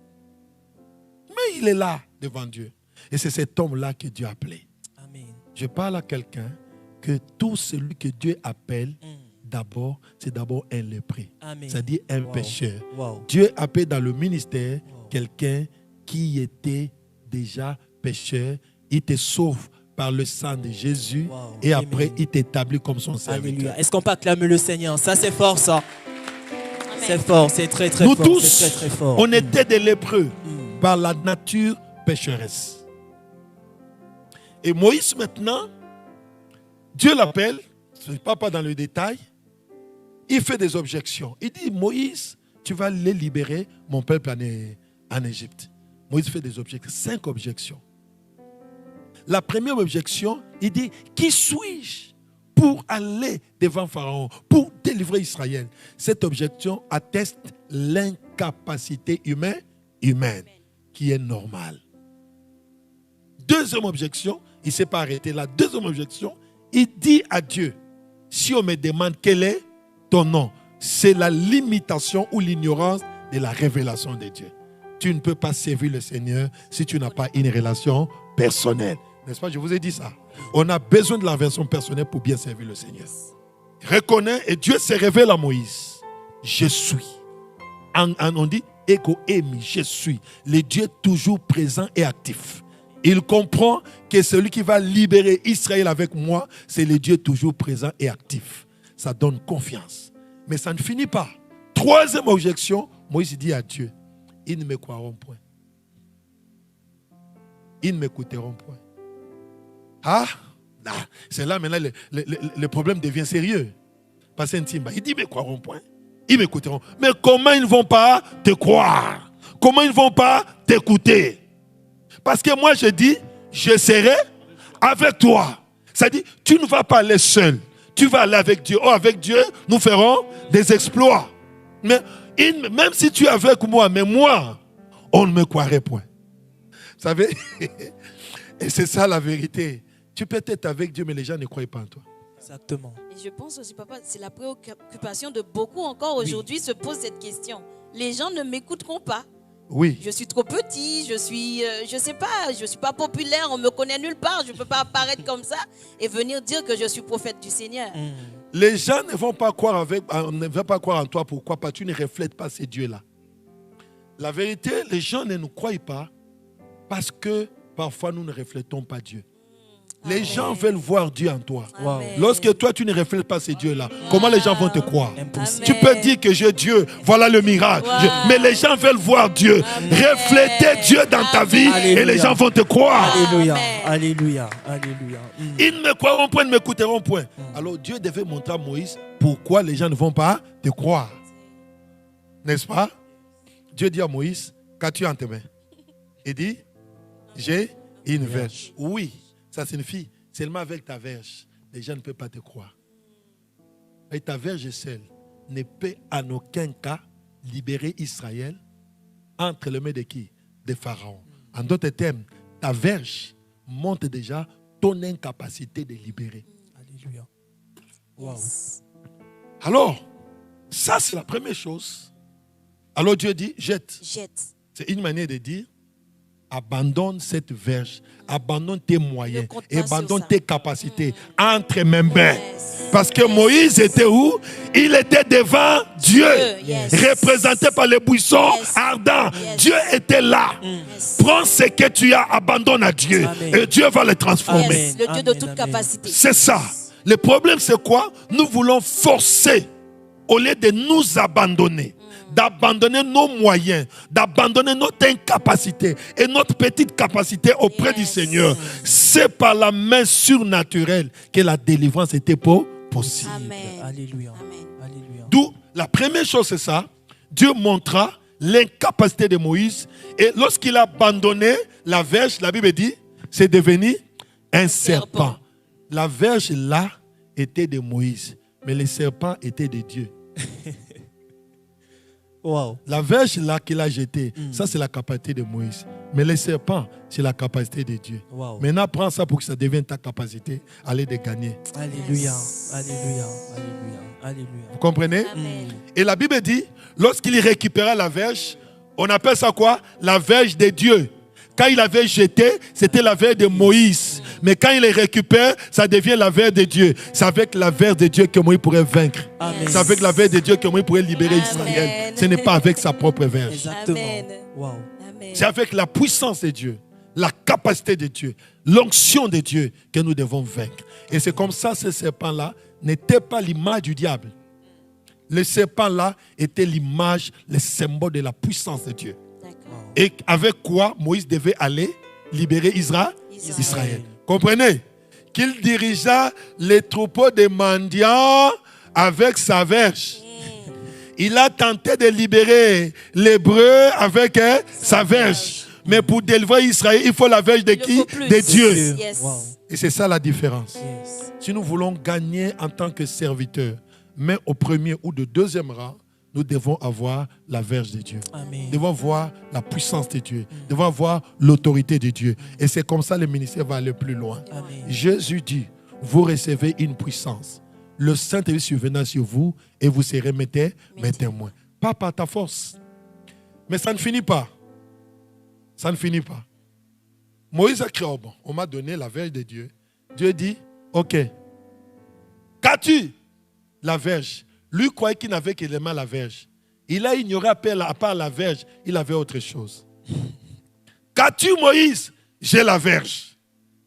Mais il est là devant Dieu. Et c'est cet homme-là que Dieu a appelé. Amen. Je parle à quelqu'un que tout celui que Dieu appelle, d'abord, c'est d'abord un lépreux. C'est-à-dire un pécheur. Wow. Dieu appelle dans le ministère quelqu'un qui était déjà pécheur. Il te sauve par le sang de Jésus. Et après, Amen. il t'établit comme son serviteur. Alléluia. Est-ce qu'on peut acclamer le Seigneur? Ça, c'est fort, ça. C'est fort, c'est très, très Nous fort. tous, C'est très, très fort. on était des lépreux par la nature pécheresse. Et Moïse, maintenant, Dieu l'appelle, je ne parle pas dans le détail, il fait des objections. Il dit, Moïse, tu vas les libérer, mon peuple en Égypte. Moïse fait des objections, 5 objections. La première objection, il dit, qui suis-je pour aller devant Pharaon, pour délivrer Israël? Cette objection atteste l'incapacité humaine. qui est normal. Deuxième objection, il ne s'est pas arrêté là. Deuxième objection, il dit à Dieu, si on me demande quel est ton nom, c'est la limitation ou l'ignorance de la révélation de Dieu. Tu ne peux pas servir le Seigneur si tu n'as pas une relation personnelle. N'est-ce pas? Je vous ai dit ça. On a besoin de la relation personnelle pour bien servir le Seigneur. Reconnais, et Dieu se révèle à Moïse. Je suis. On dit Ego Emi, je suis. Le Dieu toujours présent et actif. Il comprend que celui qui va libérer Israël avec moi, c'est le Dieu toujours présent et actif. Ça donne confiance. Mais ça ne finit pas. Troisième objection, Moïse dit à Dieu, ils ne me croiront point. Ils ne m'écouteront point. Ah, c'est là maintenant le problème devient sérieux. Parce qu'il dit, ils ne me croiront point. Ils m'écouteront. Mais comment ils ne vont pas te croire? Comment ils ne vont pas t'écouter? Parce que moi je dis, je serai avec toi. C'est-à-dire, tu ne vas pas aller seul. Tu vas aller avec Dieu. Oh, avec Dieu, nous ferons des exploits. Mais même si tu es avec moi, mais moi, on ne me croirait point. Vous savez? Et c'est ça la vérité. Tu peux être avec Dieu, mais les gens ne croient pas en toi. Exactement. Et je pense aussi, papa, c'est la préoccupation de beaucoup encore aujourd'hui se pose cette question. Les gens ne m'écouteront pas. Oui. Je suis trop petit, je sais pas, je suis pas populaire, on me connaît nulle part, je peux pas apparaître comme ça et venir dire que je suis prophète du Seigneur. Les gens ne vont pas croire en toi. Pourquoi? Parce que tu ne reflètes pas ces dieux-là. La vérité, les gens ne nous croient pas parce que parfois nous ne reflétons pas Dieu. Les gens veulent voir Dieu en toi. Amen. Lorsque toi, tu ne reflètes pas ces dieux-là, comment les gens vont te croire? Impossible. Tu peux dire que j'ai Dieu, voilà le miracle. Mais les gens veulent voir Dieu. Refléter Dieu dans ta vie et les gens vont te croire. Alléluia. Amen. Alléluia. Alléluia. Ils ne me croiront point, ne m'écouteront point. Alors Dieu devait montrer à Moïse pourquoi les gens ne vont pas te croire. N'est-ce pas? Dieu dit à Moïse, qu'as-tu en tes mains? Il dit, j'ai une verge. Oui. Ça signifie, seulement avec ta verge, les gens ne peuvent pas te croire. Et ta verge seule ne peut en aucun cas libérer Israël entre les mains de qui? De Pharaon. En d'autres termes, ta verge montre déjà ton incapacité de libérer. Alléluia. Wow. Alors, ça c'est la première chose. Alors Dieu dit, jette. Jette. C'est une manière de dire, abandonne cette verge, abandonne tes moyens, abandonne tes capacités entre mes mains. Parce que Moïse était où? Il était devant Dieu, représenté par les buissons ardents. Dieu était là. Prends ce que tu as, abandonne à Dieu. Amen. Et Dieu va le transformer. Le Dieu de toute capacité. C'est ça. Le problème c'est quoi? Nous voulons forcer au lieu de nous abandonner. D'abandonner nos moyens, d'abandonner notre incapacité et notre petite capacité auprès du Seigneur. C'est par la main surnaturelle que la délivrance était possible. Amen. Alléluia. Amen. Alléluia. D'où la première chose, c'est ça. Dieu montra l'incapacité de Moïse. Et lorsqu'il a abandonné la verge, la Bible dit, c'est devenu un serpent. La verge là était de Moïse, mais le serpent était de Dieu. Wow. La verge là qu'il a jetée, ça c'est la capacité de Moïse. Mais le serpent, c'est la capacité de Dieu. Wow. Maintenant, prends ça pour que ça devienne ta capacité, aller de gagner. Alléluia. Alléluia. Alléluia. Alléluia. Vous comprenez? Amen. Et la Bible dit, lorsqu'il récupéra la verge, on appelle ça quoi? La verge de Dieu. Quand il avait jeté, c'était la verge de Moïse. Mais quand il les récupère, ça devient la verge de Dieu. C'est avec la verge de Dieu que Moïse pourrait vaincre. Amen. C'est avec la verge de Dieu que Moïse pourrait libérer Amen. Israël. Ce n'est pas avec sa propre verge. Exactement. Amen. Wow. Amen. C'est avec la puissance de Dieu, la capacité de Dieu, l'onction de Dieu que nous devons vaincre. Et c'est comme ça, ce serpent-là n'était pas l'image du diable. Le serpent-là était l'image, le symbole de la puissance de Dieu. D'accord. Et avec quoi Moïse devait aller libérer Israël. Comprenez? Qu'il dirigea les troupeaux des mendiants avec sa verge. Il a tenté de libérer l'hébreu avec sa verge. Mais pour délivrer Israël, il faut la verge de qui? De Dieu. Yes. Wow. Et c'est ça la différence. Yes. Si nous voulons gagner en tant que serviteurs, mais au premier ou de deuxième rang, nous devons avoir la verge de Dieu. Amen. Nous devons voir la puissance de Dieu. Nous devons voir l'autorité de Dieu. Et c'est comme ça que le ministère va aller plus loin. Amen. Jésus dit, vous recevez une puissance. Le Saint-Esprit survenant sur vous et vous serez mes témoins. Pas par ta force. Mais ça ne finit pas. Ça ne finit pas. Moïse a crié, oh bon, on m'a donné la verge de Dieu. Dieu dit, ok. Qu'as-tu? La verge. Lui croyait qu'il n'avait qu'élément la verge. Il a ignoré à part la verge, il avait autre chose. Qu'as-tu, Moïse? J'ai la verge.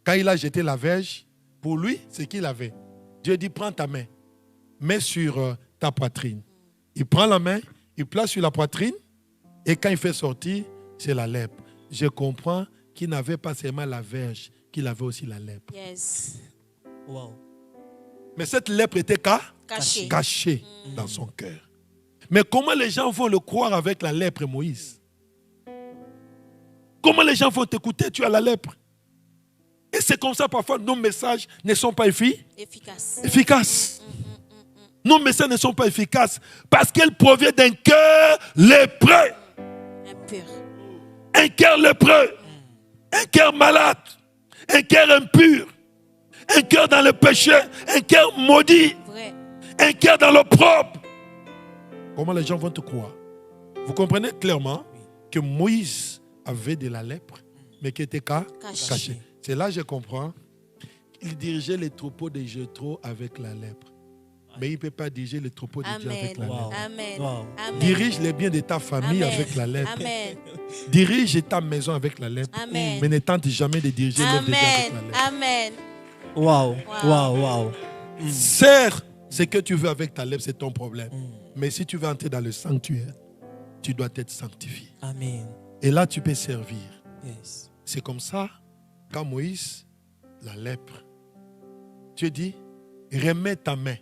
Quand il a jeté la verge, pour lui, c'est qu'il avait. Dieu dit, prends ta main, mets sur ta poitrine. Il prend la main, il place sur la poitrine, et quand il fait sortir, c'est la lèpre. Je comprends qu'il n'avait pas seulement la verge, qu'il avait aussi la lèpre. Yes. Wow. Mais cette lèpre était cachée dans son cœur. Mais comment les gens vont le croire avec la lèpre, Moïse? Comment les gens vont t'écouter? Tu as la lèpre. Et c'est comme ça, parfois, nos messages ne sont pas efficaces. Nos messages ne sont pas efficaces parce qu'elles proviennent d'un cœur lépreux. Impur. Un cœur lépreux. Un cœur malade. Un cœur impur. Un cœur dans le péché. Un cœur maudit. Vrai. Un cœur dans l'opprobre. Comment les gens vont te croire? Vous comprenez clairement que Moïse avait de la lèpre, mais qui était caché. C'est là que je comprends. Il dirigeait les troupeaux de Jéthro avec la lèpre. Mais il ne peut pas diriger les troupeaux de Dieu avec la lèpre. Amen. Wow. Amen. Dirige les biens de ta famille Amen. avec la lèpre. Amen. Dirige ta maison avec la lèpre. Amen. Mais ne tente jamais de diriger l'œuvre de Dieu avec la Amen. lèpre. Amen. Wow. Wow. Wow. Sers ce que tu veux avec ta lèpre, c'est ton problème. Mais si tu veux entrer dans le sanctuaire, tu dois être sanctifié. Amen. Et là, tu peux servir. Yes. C'est comme ça, quand Moïse, la lèpre, Dieu dit, remets ta main.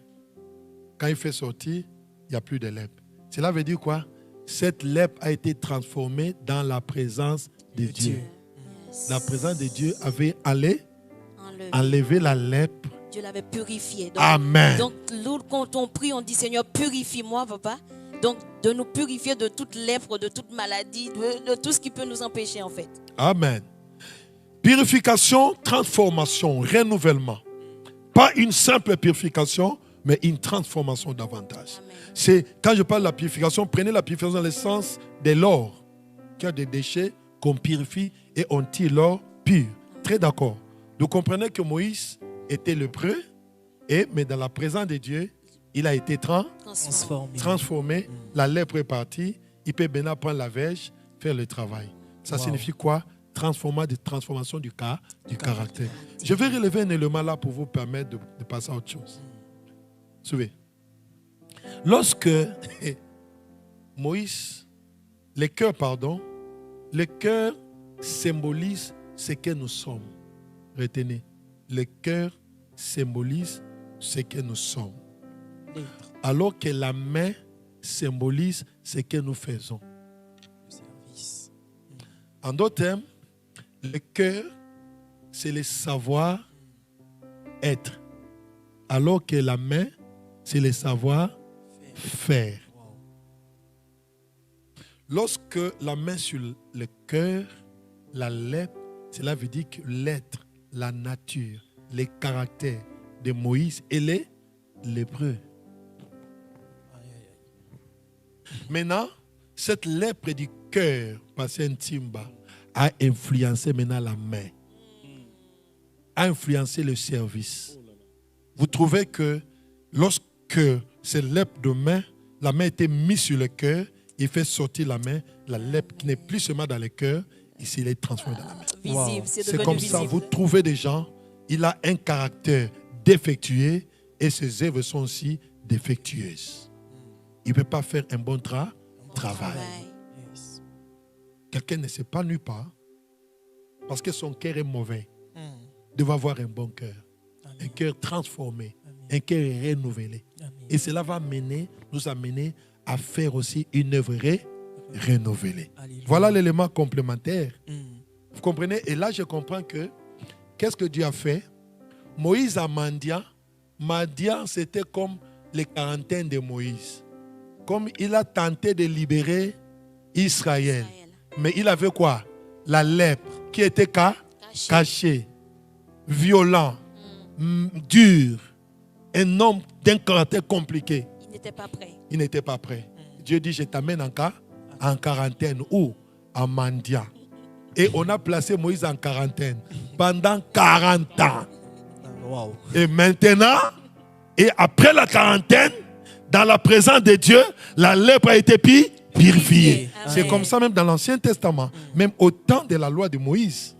Quand il fait sortir, il n'y a plus de lèpre. Cela veut dire quoi? Cette lèpre a été transformée dans la présence de Dieu. La présence de Dieu avait enlevé la lèpre. Dieu l'avait purifié. Donc, Amen. Donc, quand on prie, on dit, Seigneur, purifie-moi, papa. Donc, de nous purifier de toute lèpre, de toute maladie, de tout ce qui peut nous empêcher, en fait. Amen. Purification, transformation, renouvellement. Pas une simple purification, mais une transformation davantage. Amen. C'est, quand je parle de la purification, prenez la purification dans le sens de l'or, qui a des déchets qu'on purifie et on tire l'or pur. Très d'accord. Vous comprenez que Moïse était lépreux, mais dans la présence de Dieu, il a été transformé. La lèpre est partie. Il peut maintenant prendre la verge, faire le travail. Ça signifie quoi? Transformation du caractère. Je vais relever un élément là pour vous permettre de passer à autre chose. Suivez. Lorsque Moïse, le cœur symbolise ce que nous sommes. Retenez, le cœur symbolise ce que nous sommes. Alors que la main symbolise ce que nous faisons. En d'autres termes, le cœur, c'est le savoir-être. Alors que la main, c'est le savoir-faire. Lorsque la main sur le cœur, la lèpre, cela veut dire que l'être, la nature, les caractères de Moïse et les lépreux. Maintenant, cette lèpre du cœur, passé un timba, a influencé maintenant la main, a influencé le service. Vous trouvez que lorsque cette lèpre de main, la main était mise sur le cœur, il fait sortir la main, la lèpre qui n'est plus seulement dans le cœur, ici il est transformé dans la main. Visible, C'est comme ça, vous trouvez des gens, il a un caractère défectueux et ses œuvres sont aussi défectueuses. Il ne peut pas faire un bon travail. Quelqu'un ne s'épanouit pas parce que son cœur est mauvais. Il doit avoir un bon cœur, un cœur transformé, un cœur renouvelé. Et cela va nous amener à faire aussi une œuvre renouvelée. Voilà l'élément complémentaire. Vous comprenez? Et là, je comprends que qu'est-ce que Dieu a fait? Moïse a Madian. Madian, c'était comme les quarantaines de Moïse. comme il a tenté de libérer Israël. Israël. Mais il avait quoi? La lèpre qui était cachée, violent, dur, un homme d'un caractère compliqué. Il n'était pas prêt. Il n'était pas prêt. Dieu dit, je t'amène en quarantaine ou en Mandia. Et on a placé Moïse en quarantaine pendant 40 ans. Wow. Et maintenant, et après la quarantaine, dans la présence de Dieu, la lèpre a été purifiée. C'est comme ça même dans l'Ancien Testament. Même au temps de la loi de Moïse,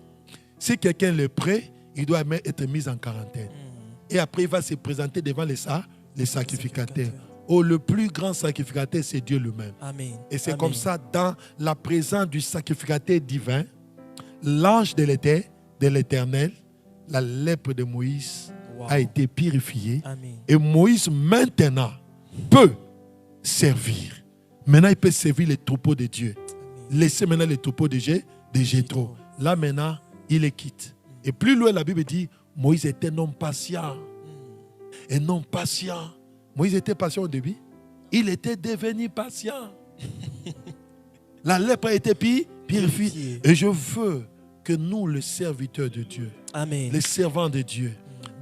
si quelqu'un est lépreux, il doit même être mis en quarantaine. Et après, il va se présenter devant les sacrificateurs. Oh, le plus grand sacrificateur, c'est Dieu lui-même. Amen. Et c'est Amen. comme ça, dans la présence du sacrificateur divin, l'ange de l'Éternel, la lèpre de Moïse a été purifiée. Amen. Et Moïse, maintenant, peut servir. Maintenant, il peut servir les troupeaux de Dieu. Laissez maintenant les troupeaux de Jéthro. Là, maintenant, il les quitte. Et plus loin, la Bible dit, Moïse était un homme patient. Un homme patient. Moïse était patient au début. Il était devenu patient. La lèpre a été purifiée. Et je veux que nous, les serviteurs de Dieu, Amen. les servants de Dieu,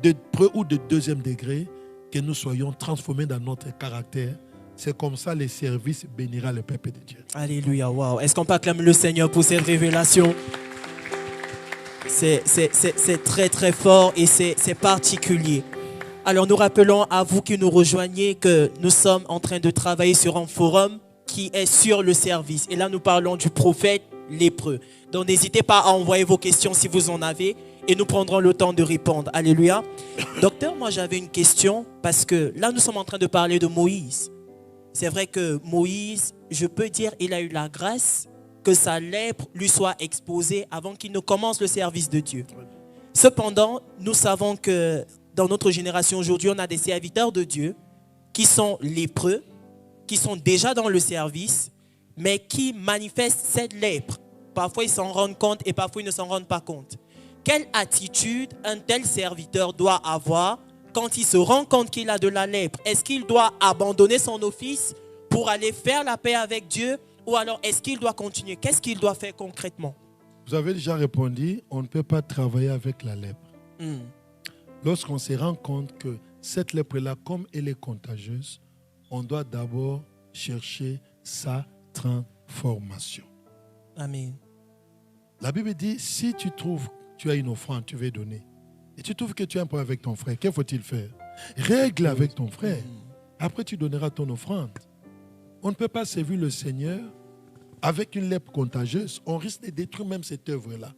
de premier ou de deuxième degré, que nous soyons transformés dans notre caractère. C'est comme ça le service bénira le peuple de Dieu. Alléluia, wow. Est-ce qu'on peut acclamer le Seigneur pour cette révélation? C'est très très fort et c'est particulier. Alors nous rappelons à vous qui nous rejoignez que nous sommes en train de travailler sur un forum qui est sur le service. Et là nous parlons du prophète lépreux. Donc n'hésitez pas à envoyer vos questions si vous en avez et nous prendrons le temps de répondre. Alléluia. Docteur, moi j'avais une question parce que là nous sommes en train de parler de Moïse. C'est vrai que Moïse, je peux dire, il a eu la grâce que sa lèpre lui soit exposée avant qu'il ne commence le service de Dieu. Cependant, nous savons que dans notre génération aujourd'hui, on a des serviteurs de Dieu qui sont lépreux, qui sont déjà dans le service, mais qui manifestent cette lèpre. Parfois, ils s'en rendent compte et parfois, ils ne s'en rendent pas compte. Quelle attitude un tel serviteur doit avoir quand il se rend compte qu'il a de la lèpre? Est-ce qu'il doit abandonner son office pour aller faire la paix avec Dieu ou alors est-ce qu'il doit continuer? Qu'est-ce qu'il doit faire concrètement? Vous avez déjà répondu, on ne peut pas travailler avec la lèpre. Lorsqu'on se rend compte que cette lèpre-là, comme elle est contagieuse, on doit d'abord chercher sa transformation. Amen. La Bible dit, si tu trouves, tu as une offrande, tu veux donner, et tu trouves que tu as un problème avec ton frère, que faut-il faire? Règle avec ton frère. Après, tu donneras ton offrande. On ne peut pas servir le Seigneur avec une lèpre contagieuse. On risque de détruire même cette œuvre-là.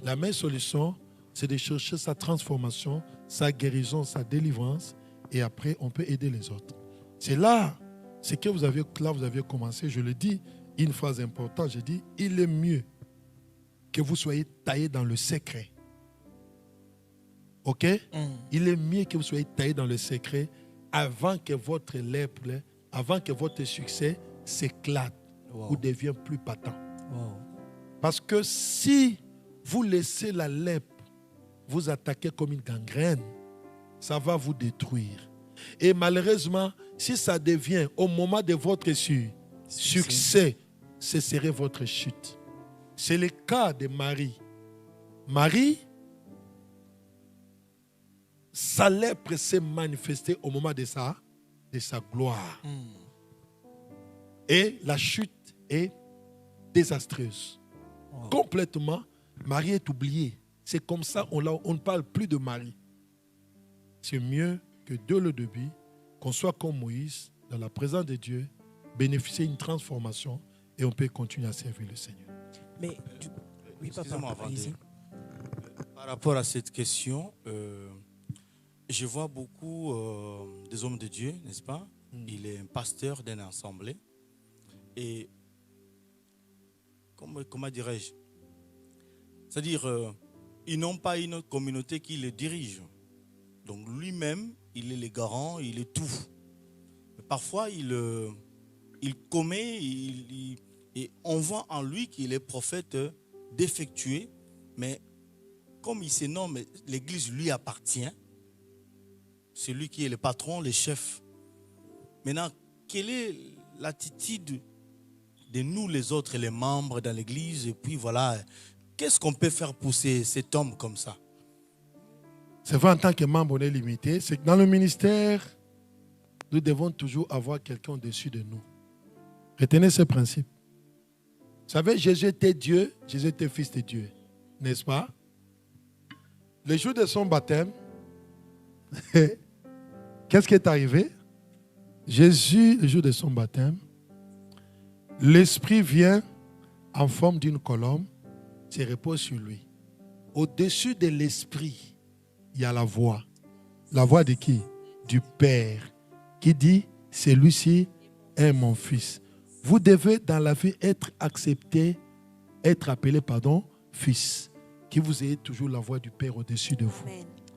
La meilleure solution, c'est de chercher sa transformation, sa guérison, sa délivrance, et après, on peut aider les autres. C'est là, c'est que vous avez commencé, je le dis, une phrase importante, je dis, il est mieux que vous soyez taillé dans le secret. Ok? Il est mieux que vous soyez taillé dans le secret avant que votre lèpre, avant que votre succès s'éclate ou devienne plus patent. Parce que si vous laissez la lèpre vous attaquer comme une gangrène, ça va vous détruire. Et malheureusement, si ça devient au moment de votre succès, ce serait votre chute. C'est le cas de Marie. Marie, sa lèpre s'est manifestée au moment de sa gloire. Et la chute est désastreuse. Complètement, Marie est oubliée. C'est comme ça, on ne parle plus de Marie. C'est mieux que dès le début, qu'on soit comme Moïse, dans la présence de Dieu, bénéficier d'une transformation et on peut continuer à servir le Seigneur. Mais, oui, papa, par rapport à cette question, je vois beaucoup des hommes de Dieu, n'est-ce pas? Il est un pasteur d'une assemblée. Et comment dirais-je? C'est-à-dire, ils n'ont pas une communauté qui les dirige. Donc lui-même, il est le garant, il est tout. Mais parfois, il commet, et on voit en lui qu'il est prophète défectué. Mais comme il se nomme, l'Église lui appartient. C'est lui qui est le patron, le chef. Maintenant, quelle est l'attitude de nous les autres, les membres dans l'église, et puis voilà, qu'est-ce qu'on peut faire pousser cet homme comme ça? C'est vrai, en tant que membre, on est limité. C'est que dans le ministère, nous devons toujours avoir quelqu'un au-dessus de nous. Retenez ce principe. Vous savez, Jésus était Dieu, Jésus était fils de Dieu. N'est-ce pas? Le jour de son baptême, qu'est-ce qui est arrivé? Jésus, le jour de son baptême, l'Esprit vient en forme d'une colombe, se repose sur lui. Au-dessus de l'Esprit, il y a la voix. La voix de qui? Du Père, qui dit, celui-ci est mon fils. Vous devez dans la vie être accepté, être appelé, fils. Que vous ayez toujours la voix du Père au-dessus de vous.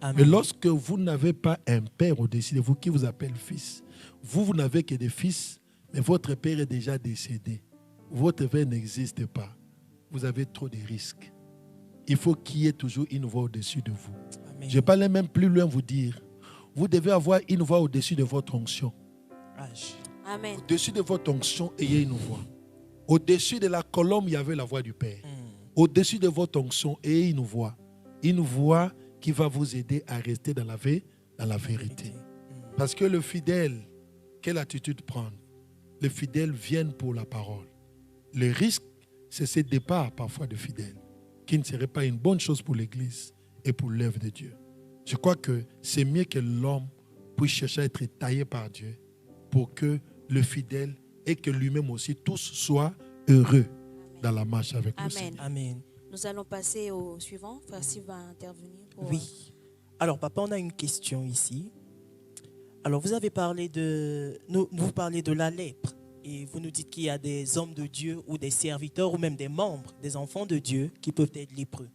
Amen. Mais lorsque vous n'avez pas un Père au-dessus de vous qui vous appelle fils, vous n'avez que des fils, mais votre Père est déjà décédé. Votre Père n'existe pas. Vous avez trop de risques. Il faut qu'il y ait toujours une voix au-dessus de vous. Amen. Je parlais même plus loin vous dire, vous devez avoir une voix au-dessus de votre onction. Amen. Au-dessus de votre onction, ayez une voix. Au-dessus de la colombe, il y avait la voix du Père. Au-dessus de votre onction, ayez une voix. Une voix qui va vous aider à rester dans la vérité. Parce que le fidèle, quelle attitude prendre? Les fidèles viennent pour la parole. Le risque, c'est ce départ parfois de fidèles, qui ne serait pas une bonne chose pour l'Église et pour l'œuvre de Dieu. Je crois que c'est mieux que l'homme puisse chercher à être taillé par Dieu pour que le fidèle et que lui-même aussi, tous soient heureux dans la marche avec le Seigneur. Amen. Nous allons passer au suivant. Frère Steve va intervenir. Oui. Alors, papa, on a une question ici. Alors, vous avez parlé vous parlez de la lèpre. Et vous nous dites qu'il y a des hommes de Dieu ou des serviteurs ou même des membres, des enfants de Dieu qui peuvent être lépreux.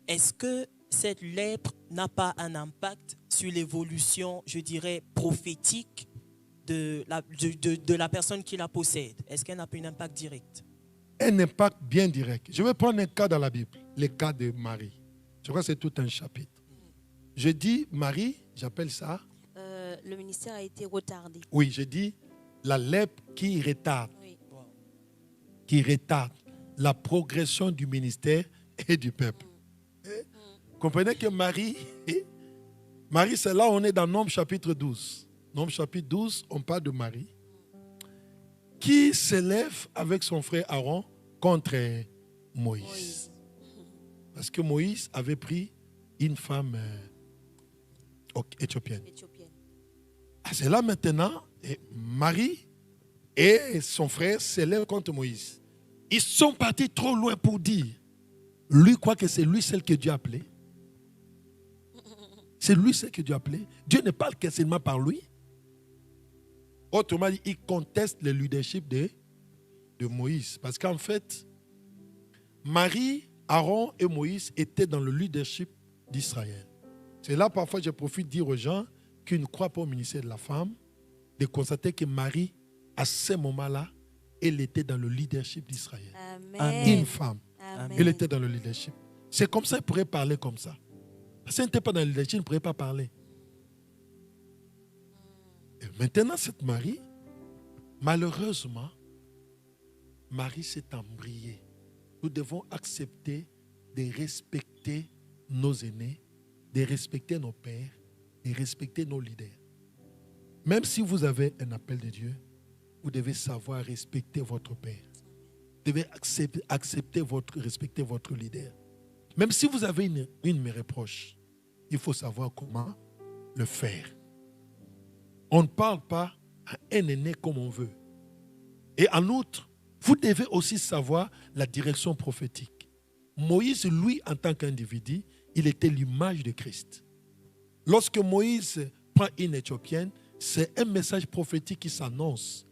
Est-ce que cette lèpre n'a pas un impact sur l'évolution, je dirais, prophétique de la personne qui la possède? Est-ce qu'elle n'a pas un impact direct? Un impact bien direct. Je vais prendre un cas dans la Bible, le cas de Marie. Je crois que c'est tout un chapitre. Je dis Marie, j'appelle ça. Le ministère a été retardé. Oui, je dis la lèpre qui retarde. Oui. Qui retarde la progression du ministère et du peuple. Comprenez que Marie, c'est là où on est dans Nombre chapitre 12. Nombre chapitre 12, on parle de Marie, qui s'élève avec son frère Aaron contre Moïse. Parce que Moïse avait pris une femme éthiopienne. C'est là maintenant, Marie et son frère s'élèvent contre Moïse. Ils sont partis trop loin pour dire, lui croit que c'est lui celle que Dieu a appelée. C'est lui celle que Dieu a appelée. Dieu ne parle que seulement par lui. Autrement dit, il conteste le leadership de Moïse. Parce qu'en fait, Marie, Aaron et Moïse étaient dans le leadership d'Israël. C'est là parfois je profite de dire aux gens qui ne croient pas au ministère de la femme, de constater que Marie, à ce moment-là, elle était dans le leadership d'Israël. Amen. Une femme. Amen. Elle était dans le leadership. C'est comme ça qu'elle pourrait parler comme ça. Parce qu'elle n'était pas dans le leadership, elle ne pourrait pas parler. Et maintenant, cette Marie, malheureusement, Marie s'est embrouillée. Nous devons accepter de respecter nos aînés, de respecter nos pères, de respecter nos leaders. Même si vous avez un appel de Dieu, vous devez savoir respecter votre père. Vous devez respecter votre leader. Même si vous avez une me reproche, il faut savoir comment le faire. On ne parle pas à un aîné comme on veut. Et en outre, vous devez aussi savoir la direction prophétique. Moïse, lui, en tant qu'individu, il était l'image de Christ. Lorsque Moïse prend une Éthiopienne, c'est un message prophétique qui annonce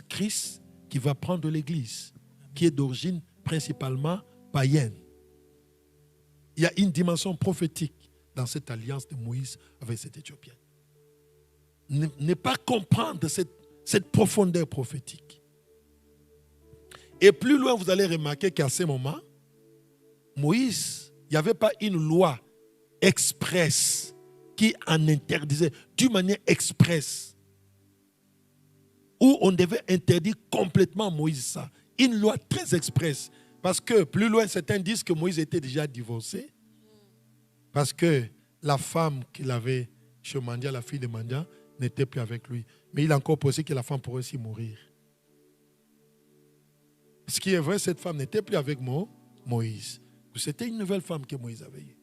Christ qui va prendre l'Église, qui est d'origine principalement païenne. Il y a une dimension prophétique dans cette alliance de Moïse avec cette Éthiopienne. Ne pas comprendre cette profondeur prophétique. Et plus loin, vous allez remarquer qu'à ce moment, Moïse, il n'y avait pas une loi expresse qui en interdisait d'une manière expresse. où on devait interdire complètement Moïse ça. Une loi très expresse. Parce que plus loin, certains disent que Moïse était déjà divorcé. Parce que la femme qu'il avait chez Mandia, la fille de Mandia, n'était plus avec lui. Mais il a encore pensé que la femme pourrait aussi mourir. Ce qui est vrai, cette femme n'était plus avec Moïse. C'était une nouvelle femme que Moïse avait eue.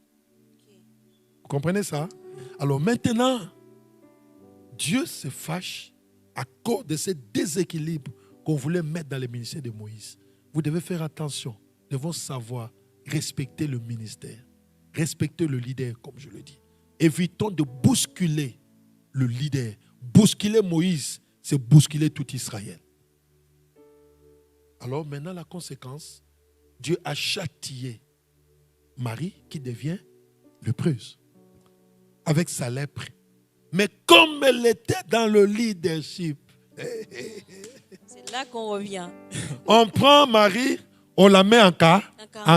Vous comprenez ça? Alors maintenant, Dieu se fâche à cause de ce déséquilibre qu'on voulait mettre dans le ministère de Moïse. Vous devez faire attention. Nous devons savoir respecter le ministère. Respecter le leader, comme je le dis. Évitons de bousculer le leader. Bousculer Moïse, c'est bousculer tout Israël. Alors maintenant, la conséquence, Dieu a châtié Marie qui devient lépreuse avec sa lèpre. Mais comme elle était dans le leadership, C'est là qu'on revient. on prend Marie, on la met en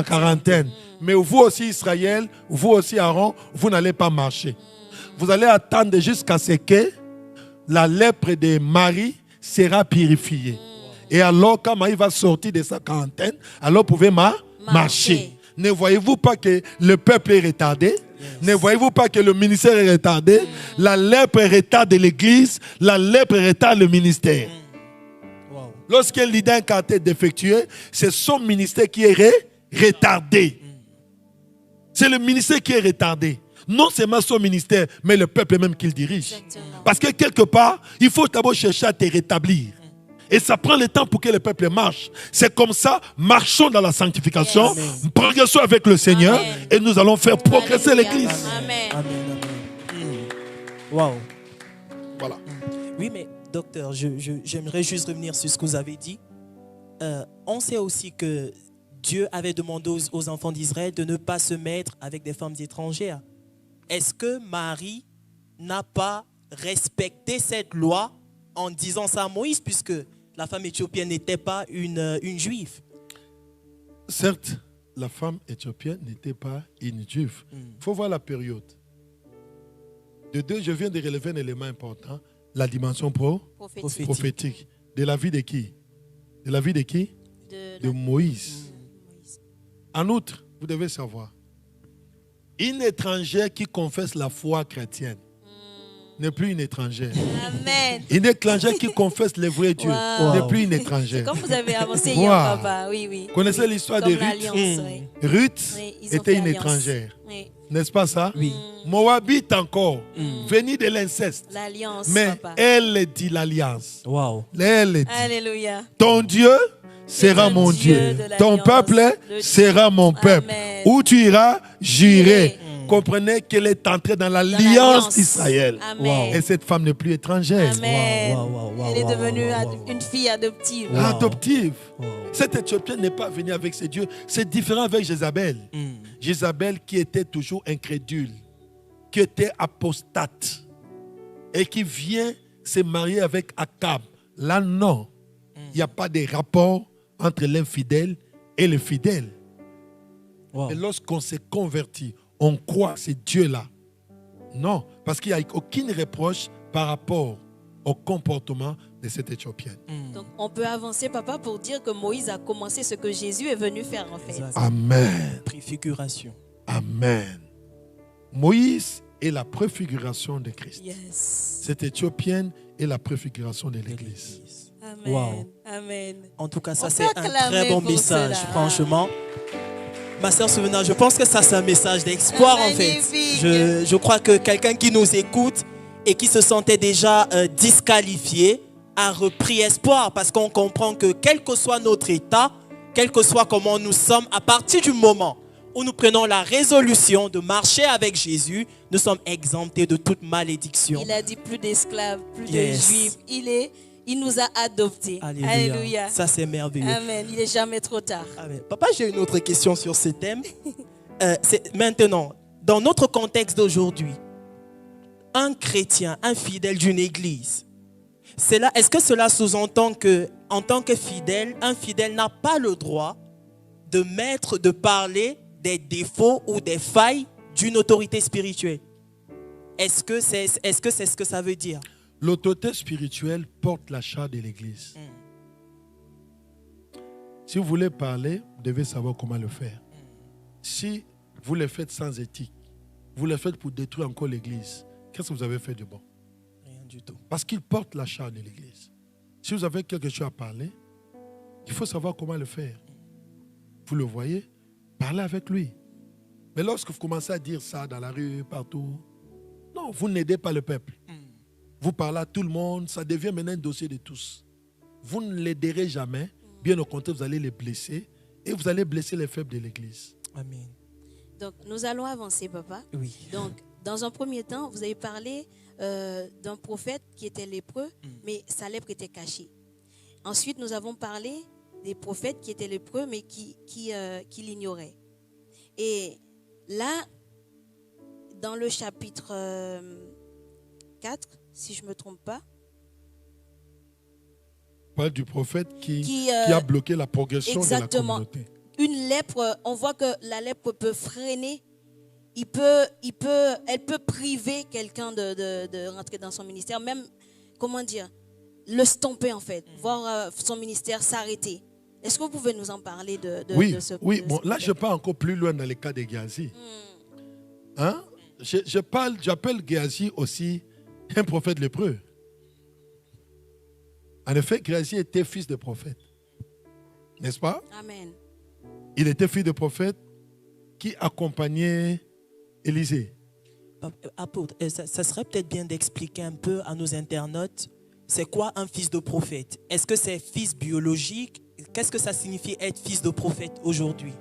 quarantaine. Mais vous aussi Israël, vous aussi Aaron, vous n'allez pas marcher. Vous allez attendre jusqu'à ce que la lèpre de Marie sera purifiée. Et alors, quand Marie va sortir de sa quarantaine, alors vous pouvez marcher. Ne voyez-vous pas que le peuple est retardé? Ne voyez-vous pas que le ministère est retardé? La lèpre retarde l'église, la lèpre retarde le ministère. Lorsqu'un leader incarné est défectueux, c'est son ministère qui est retardé. C'est le ministère qui est retardé. Non seulement son ministère, mais le peuple même qu'il dirige. Exactement. Parce que quelque part, il faut d'abord chercher à te rétablir. Et ça prend le temps pour que le peuple marche. C'est comme ça, marchons dans la sanctification, progressons avec le Seigneur, Amen. et nous allons faire progresser Alléluia. l'église. Amen. Waouh. Voilà. Oui, mais docteur, j'aimerais juste revenir sur ce que vous avez dit. On sait aussi que Dieu avait demandé aux enfants d'Israël de ne pas se mettre avec des femmes étrangères. Est-ce que Marie n'a pas respecté cette loi en disant ça à Moïse, puisque la femme éthiopienne n'était pas une juive? Certes, la femme éthiopienne n'était pas une juive. Il faut voir la période. De deux, je viens de relever un élément important, la dimension prophétique. De la vie de qui? De la vie de qui? De Moïse. En outre, vous devez savoir, une étrangère qui confesse la foi chrétienne n'est plus une étrangère. Amen. Une étrangère qui confesse le vrai Dieu n'est plus une étrangère. Comme vous avez avancé hier, Wow. papa. Oui, oui. Vous connaissez l'histoire de Comme l'alliance, Ruth? oui. Ruth Oui, ils ont était fait une alliance. étrangère. Oui. N'est-ce pas ça? Oui. Moabite encore, venue de l'inceste. L'alliance, Mais papa. elle dit l'alliance. Waouh. Elle dit, Alléluia. ton Dieu sera le mon Dieu Dieu. de Ton l'alliance, peuple le sera mon peuple. Amen. Où tu iras, j'irai. J'irai. Comprenez qu'elle est entrée dans Dans l'alliance d'Israël. Amen. Et cette femme n'est plus étrangère. Amen. Wow. Elle est devenue une fille adoptive. Wow. Adoptive. Wow. Cette Éthiopienne n'est pas venue avec ses dieux. C'est différent avec Jézabel. Jézabel qui était toujours incrédule, qui était apostate et qui vient se marier avec Akab. Là, non. Il n'y a pas de rapport entre l'infidèle et le fidèle. Wow. Et lorsqu'on s'est converti, on croit à ce Dieu-là. Non, parce qu'il n'y a aucune reproche par rapport au comportement de cette Éthiopienne. Donc, on peut avancer, papa, pour dire que Moïse a commencé ce que Jésus est venu faire, en fait. Exact. Amen. Préfiguration. Amen. Moïse est la préfiguration de Christ. Yes. Cette Éthiopienne est la préfiguration de l'Église. Amen. Wow. Amen. En tout cas, ça On c'est peut un acclamer très bon pour message, cela. franchement. Ma sœur Souvena, je pense que ça c'est un message d'espoir en fait. Magnifique. Je crois que quelqu'un qui nous écoute et qui se sentait déjà disqualifié a repris espoir, parce qu'on comprend que quel que soit notre état, quel que soit comment nous sommes, à partir du moment où nous prenons la résolution de marcher avec Jésus, nous sommes exemptés de toute malédiction. Il a dit plus d'esclaves, plus Yes. de juifs. Il nous a adoptés. Alléluia. Alléluia. Ça c'est merveilleux. Amen. Il n'est jamais trop tard. Amen. Papa, j'ai une autre question sur ce thème. Maintenant, dans notre contexte d'aujourd'hui, un chrétien, un fidèle d'une église, est-ce que cela sous-entend que, en tant que fidèle, un fidèle n'a pas le droit de parler des défauts ou des failles d'une autorité spirituelle? Est-ce que c'est ce que ça veut dire? L'autorité spirituelle porte la charge de l'Église. Si vous voulez parler, vous devez savoir comment le faire. Si vous le faites sans éthique, vous le faites pour détruire encore l'Église, qu'est-ce que vous avez fait de bon? Rien du tout. Parce qu'il porte la charge de l'Église. Si vous avez quelque chose à parler, il faut savoir comment le faire. Vous le voyez, parlez avec lui. Mais lorsque vous commencez à dire ça dans la rue, partout, non, vous n'aidez pas le peuple. Vous parlez à tout le monde, ça devient maintenant un dossier de tous. Vous ne l'aiderez jamais. Bien au contraire, vous allez les blesser et vous allez blesser les faibles de l'Église. Amen. Donc, nous allons avancer, papa. Oui. Donc, dans un premier temps, vous avez parlé d'un prophète qui était lépreux, mais sa lèpre était cachée. Ensuite, nous avons parlé des prophètes qui étaient lépreux, mais qui l'ignoraient. Et là, dans le chapitre 4, si je ne me trompe pas, On parle du prophète qui a bloqué la progression de la communauté. Une lèpre, on voit que la lèpre peut freiner, elle peut priver quelqu'un de rentrer dans son ministère, même, comment dire, le stomper en fait, voir son ministère s'arrêter. Est-ce que vous pouvez nous en parler de ce Oui, bon, là je pars encore plus loin dans le cas de Géasi. Hein? J'appelle Géasi aussi un prophète lépreux. En effet, Géasi était fils de prophète. N'est-ce pas? Amen. Il était fils de prophète qui accompagnait Élisée. Apôtre, ça serait peut-être bien d'expliquer un peu à nos internautes, c'est quoi un fils de prophète? Est-ce que c'est fils biologique? Qu'est-ce que ça signifie être fils de prophète aujourd'hui?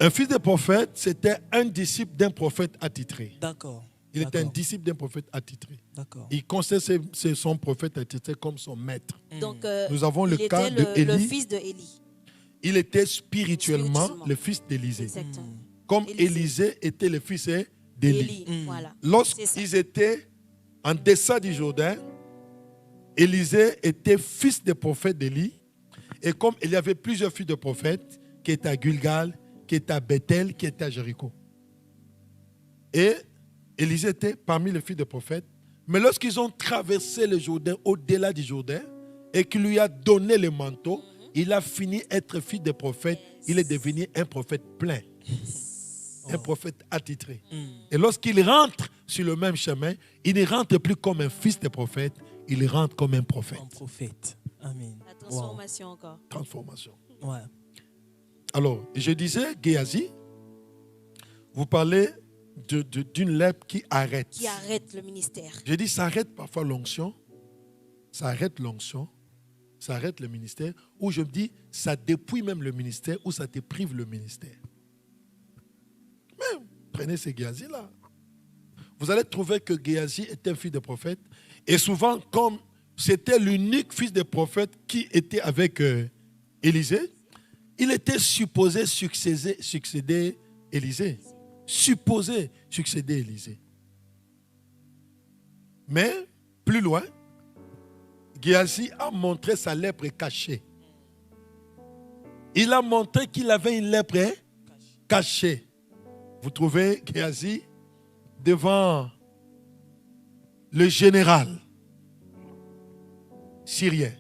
Un fils de prophète, c'était un disciple d'un prophète attitré. D'accord. Il était un disciple d'un prophète attitré. D'accord. Il considérait son prophète attitré comme son maître. Donc, nous avons le cas de le Élie. fils de Élie. Il était spirituellement le fils d'Élisée. Exactement. Comme Élisée était le fils d'Élie. Voilà. Lorsqu'ils étaient en deçà du Jourdain, Élisée était fils de prophète d'Élie. Et comme il y avait plusieurs fils de prophètes qui étaient à Gilgal, qui étaient à Bethel, qui étaient à Jéricho. Et Élisée était parmi les fils de prophètes. Mais lorsqu'ils ont traversé le Jourdain, au-delà du Jourdain, et qu'il lui a donné le manteau, il a fini être fils de prophète. Il est devenu un prophète plein. Un prophète attitré. Et lorsqu'il rentre sur le même chemin, il ne rentre plus comme un fils de prophète, il rentre comme un prophète. Un prophète. Amen. La transformation encore. Transformation. Ouais. Alors, je disais, Géasi, vous parlez d'une lèpre qui arrête. Qui arrête le ministère. Je dis, ça arrête parfois l'onction, ça arrête le ministère, ou je me dis, ça dépouille même le ministère, ou ça te prive le ministère. Mais prenez ces Géasi-là. Vous allez trouver que Géasi était un fils de prophète, et souvent, comme c'était l'unique fils de prophète qui était avec Élisée, il était supposé succéder Élisée. Supposé succéder Élisée. Mais, plus loin, Géasi a montré sa lèpre cachée. Il a montré qu'il avait une lèpre cachée. Vous trouvez Géasi devant le général syrien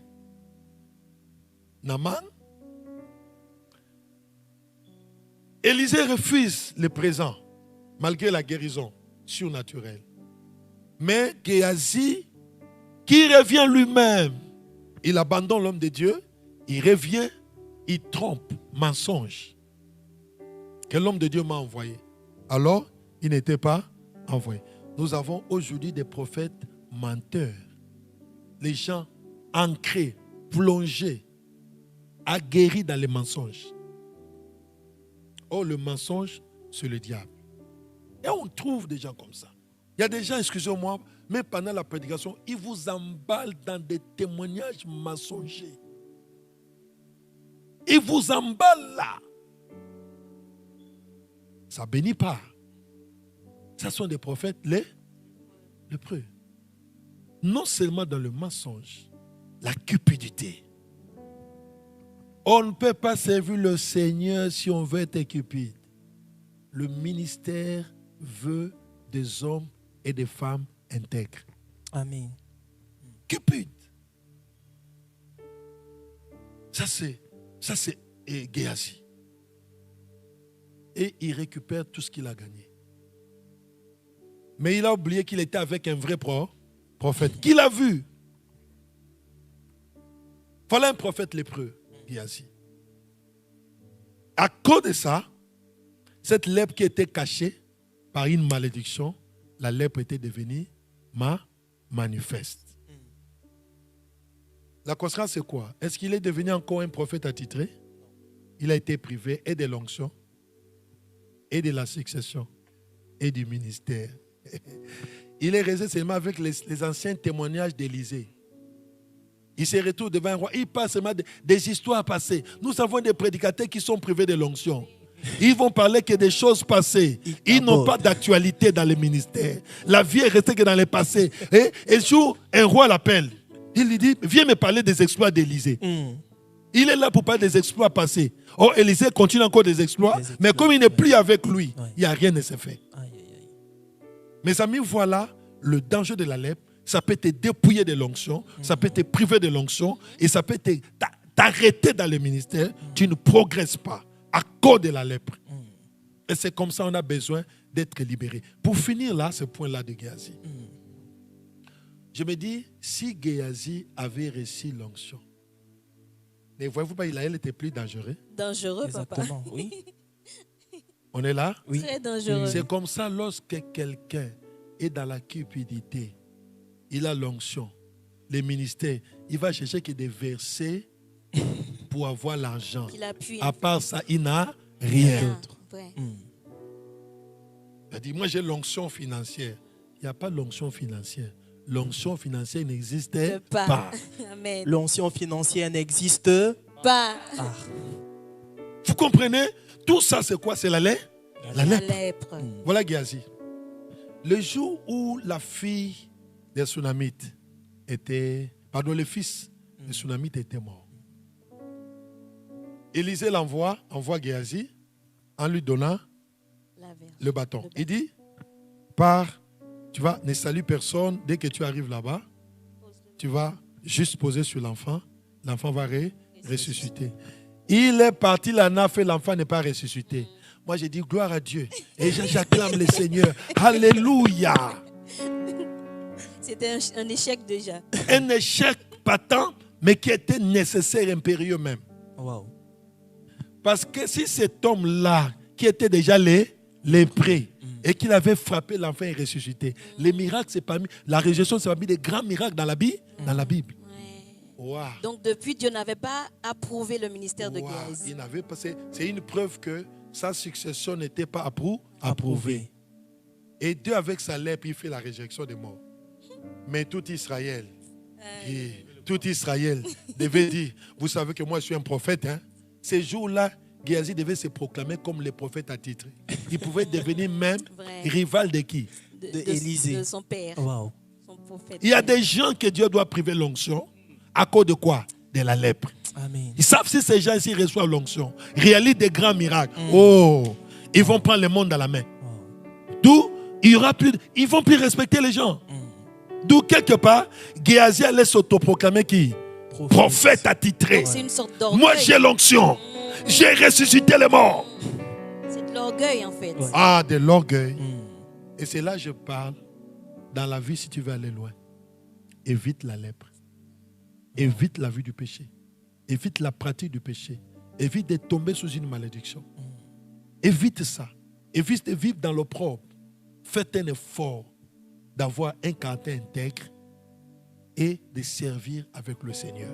Naaman. Élisée refuse le présent, malgré la guérison surnaturelle. Mais Géasi, qui revient lui-même, il abandonne l'homme de Dieu, il revient, il trompe, mensonge. Que l'homme de Dieu m'a envoyé. Alors, il n'était pas envoyé. Nous avons aujourd'hui des prophètes menteurs. Les gens ancrés, plongés, aguerris dans les mensonges. Oh, le mensonge, c'est le diable. Et on trouve des gens comme ça. Il y a des gens, excusez-moi, mais pendant la prédication, ils vous emballent dans des témoignages mensongers. Ils vous emballent là. Ça ne bénit pas. Ce sont des prophètes lépreux. Non seulement dans le mensonge, la cupidité. On ne peut pas servir le Seigneur si on veut être cupide. Le ministère veut des hommes et des femmes intègres. Amen. Cupide. Ça c'est Géasi. Et il récupère tout ce qu'il a gagné. Mais il a oublié qu'il était avec un vrai prophète. Qui l'a vu? Voilà un prophète lépreux, Géasi. À cause de ça, cette lèpre qui était cachée par une malédiction, la lèpre était devenue manifeste. La conséquence, c'est quoi? Est-ce qu'il est devenu encore un prophète attitré? Il a été privé et de l'onction, et de la succession, et du ministère. Il est resté seulement avec les anciens témoignages d'Élisée. Il se retrouve devant un roi. Il passe seulement des histoires passées. Nous avons des prédicateurs qui sont privés de l'onction. Ils vont parler que des choses passées. Ils n'ont pas d'actualité dans le ministère. La vie est restée que dans le passé. Et un jour, un roi l'appelle. Il lui dit, viens me parler des exploits d'Élisée. Il est là pour parler des exploits passés. Oh, Élisée continue encore des exploits, mais comme il n'est plus avec lui, il n'y a rien de se fait. Mes amis, voilà le danger de la lèpre. Ça peut te dépouiller de l'onction, ça peut te priver de l'onction, et ça peut t'arrêter dans le ministère. Tu ne progresses pas à cause de la lèpre. Et c'est comme ça qu'on a besoin d'être libéré. Pour finir là, ce point-là de Géasi. Je me dis, si Géasi avait reçu l'onction, ne voyez-vous pas, il était plus dangereux? Dangereux, Exactement, papa. oui. On est là? Oui. Très dangereux. C'est comme ça, lorsque quelqu'un est dans la cupidité, il a l'onction, le ministère, il va chercher que des versets pour avoir l'argent. À part ça, il n'a rien d'autre. Il a dit, moi j'ai l'onction financière. Il n'y a pas l'onction financière. L'onction financière n'existait pas. Amen. L'onction financière n'existe pas. Ah. Vous comprenez? Tout ça, c'est quoi? C'est la lèpre. La lèpre. Voilà Géasi. Le jour où la fille des Tsunamites était... Pardon, le fils des Tsunamites était mort. Élisée envoie Géasi en lui donnant le bâton. Il dit, pars, tu vas, ne salue personne. Dès que tu arrives là-bas, tu vas juste poser sur l'enfant. L'enfant va ressusciter. Il est parti, la n'a fait, l'enfant n'est pas ressuscité. Moi, j'ai dit gloire à Dieu. Et j'acclame le Seigneur. Alléluia. C'était un échec déjà. Un échec patent, mais qui était nécessaire, impérieux même. Wow. Parce que si cet homme-là, qui était déjà lépré, et qu'il avait frappé l'enfant et ressuscité, les miracles, c'est parmi, la résurrection, c'est parmi des grands miracles dans la Bible. Wow. Donc depuis, Dieu n'avait pas approuvé le ministère de Géasi. Il n'avait pas. C'est une preuve que sa succession n'était pas approuvée. Et Dieu, avec sa lèpre, il fait la résurrection des morts. Mais tout Israël devait dire, vous savez que moi je suis un prophète. Hein? Ces jours-là, Géasi devait se proclamer comme le prophète attitré. Il pouvait devenir même rival de qui? De son père. Wow. Son prophète. Il y a des gens que Dieu doit priver l'onction. À cause de quoi? De la lèpre. Amen. Ils savent si ces gens ici reçoivent l'onction, réalisent des grands miracles. Oh, ils vont prendre le monde dans la main. D'où il y aura plus, ils vont plus respecter les gens. D'où quelque part, Géasi allait s'autoproclamer qui? Prophète attitré. C'est une sorte d'orgueil. Moi j'ai l'onction. J'ai ressuscité les morts. C'est de l'orgueil en fait. Ah, de l'orgueil. Et c'est là que je parle. Dans la vie, si tu veux aller loin, évite la lèpre. Évite la vue du péché. Évite la pratique du péché. Évite de tomber sous une malédiction. Évite ça. Évite de vivre dans l'opprobre. Faites un effort d'avoir un caractère intègre et de servir avec le Seigneur.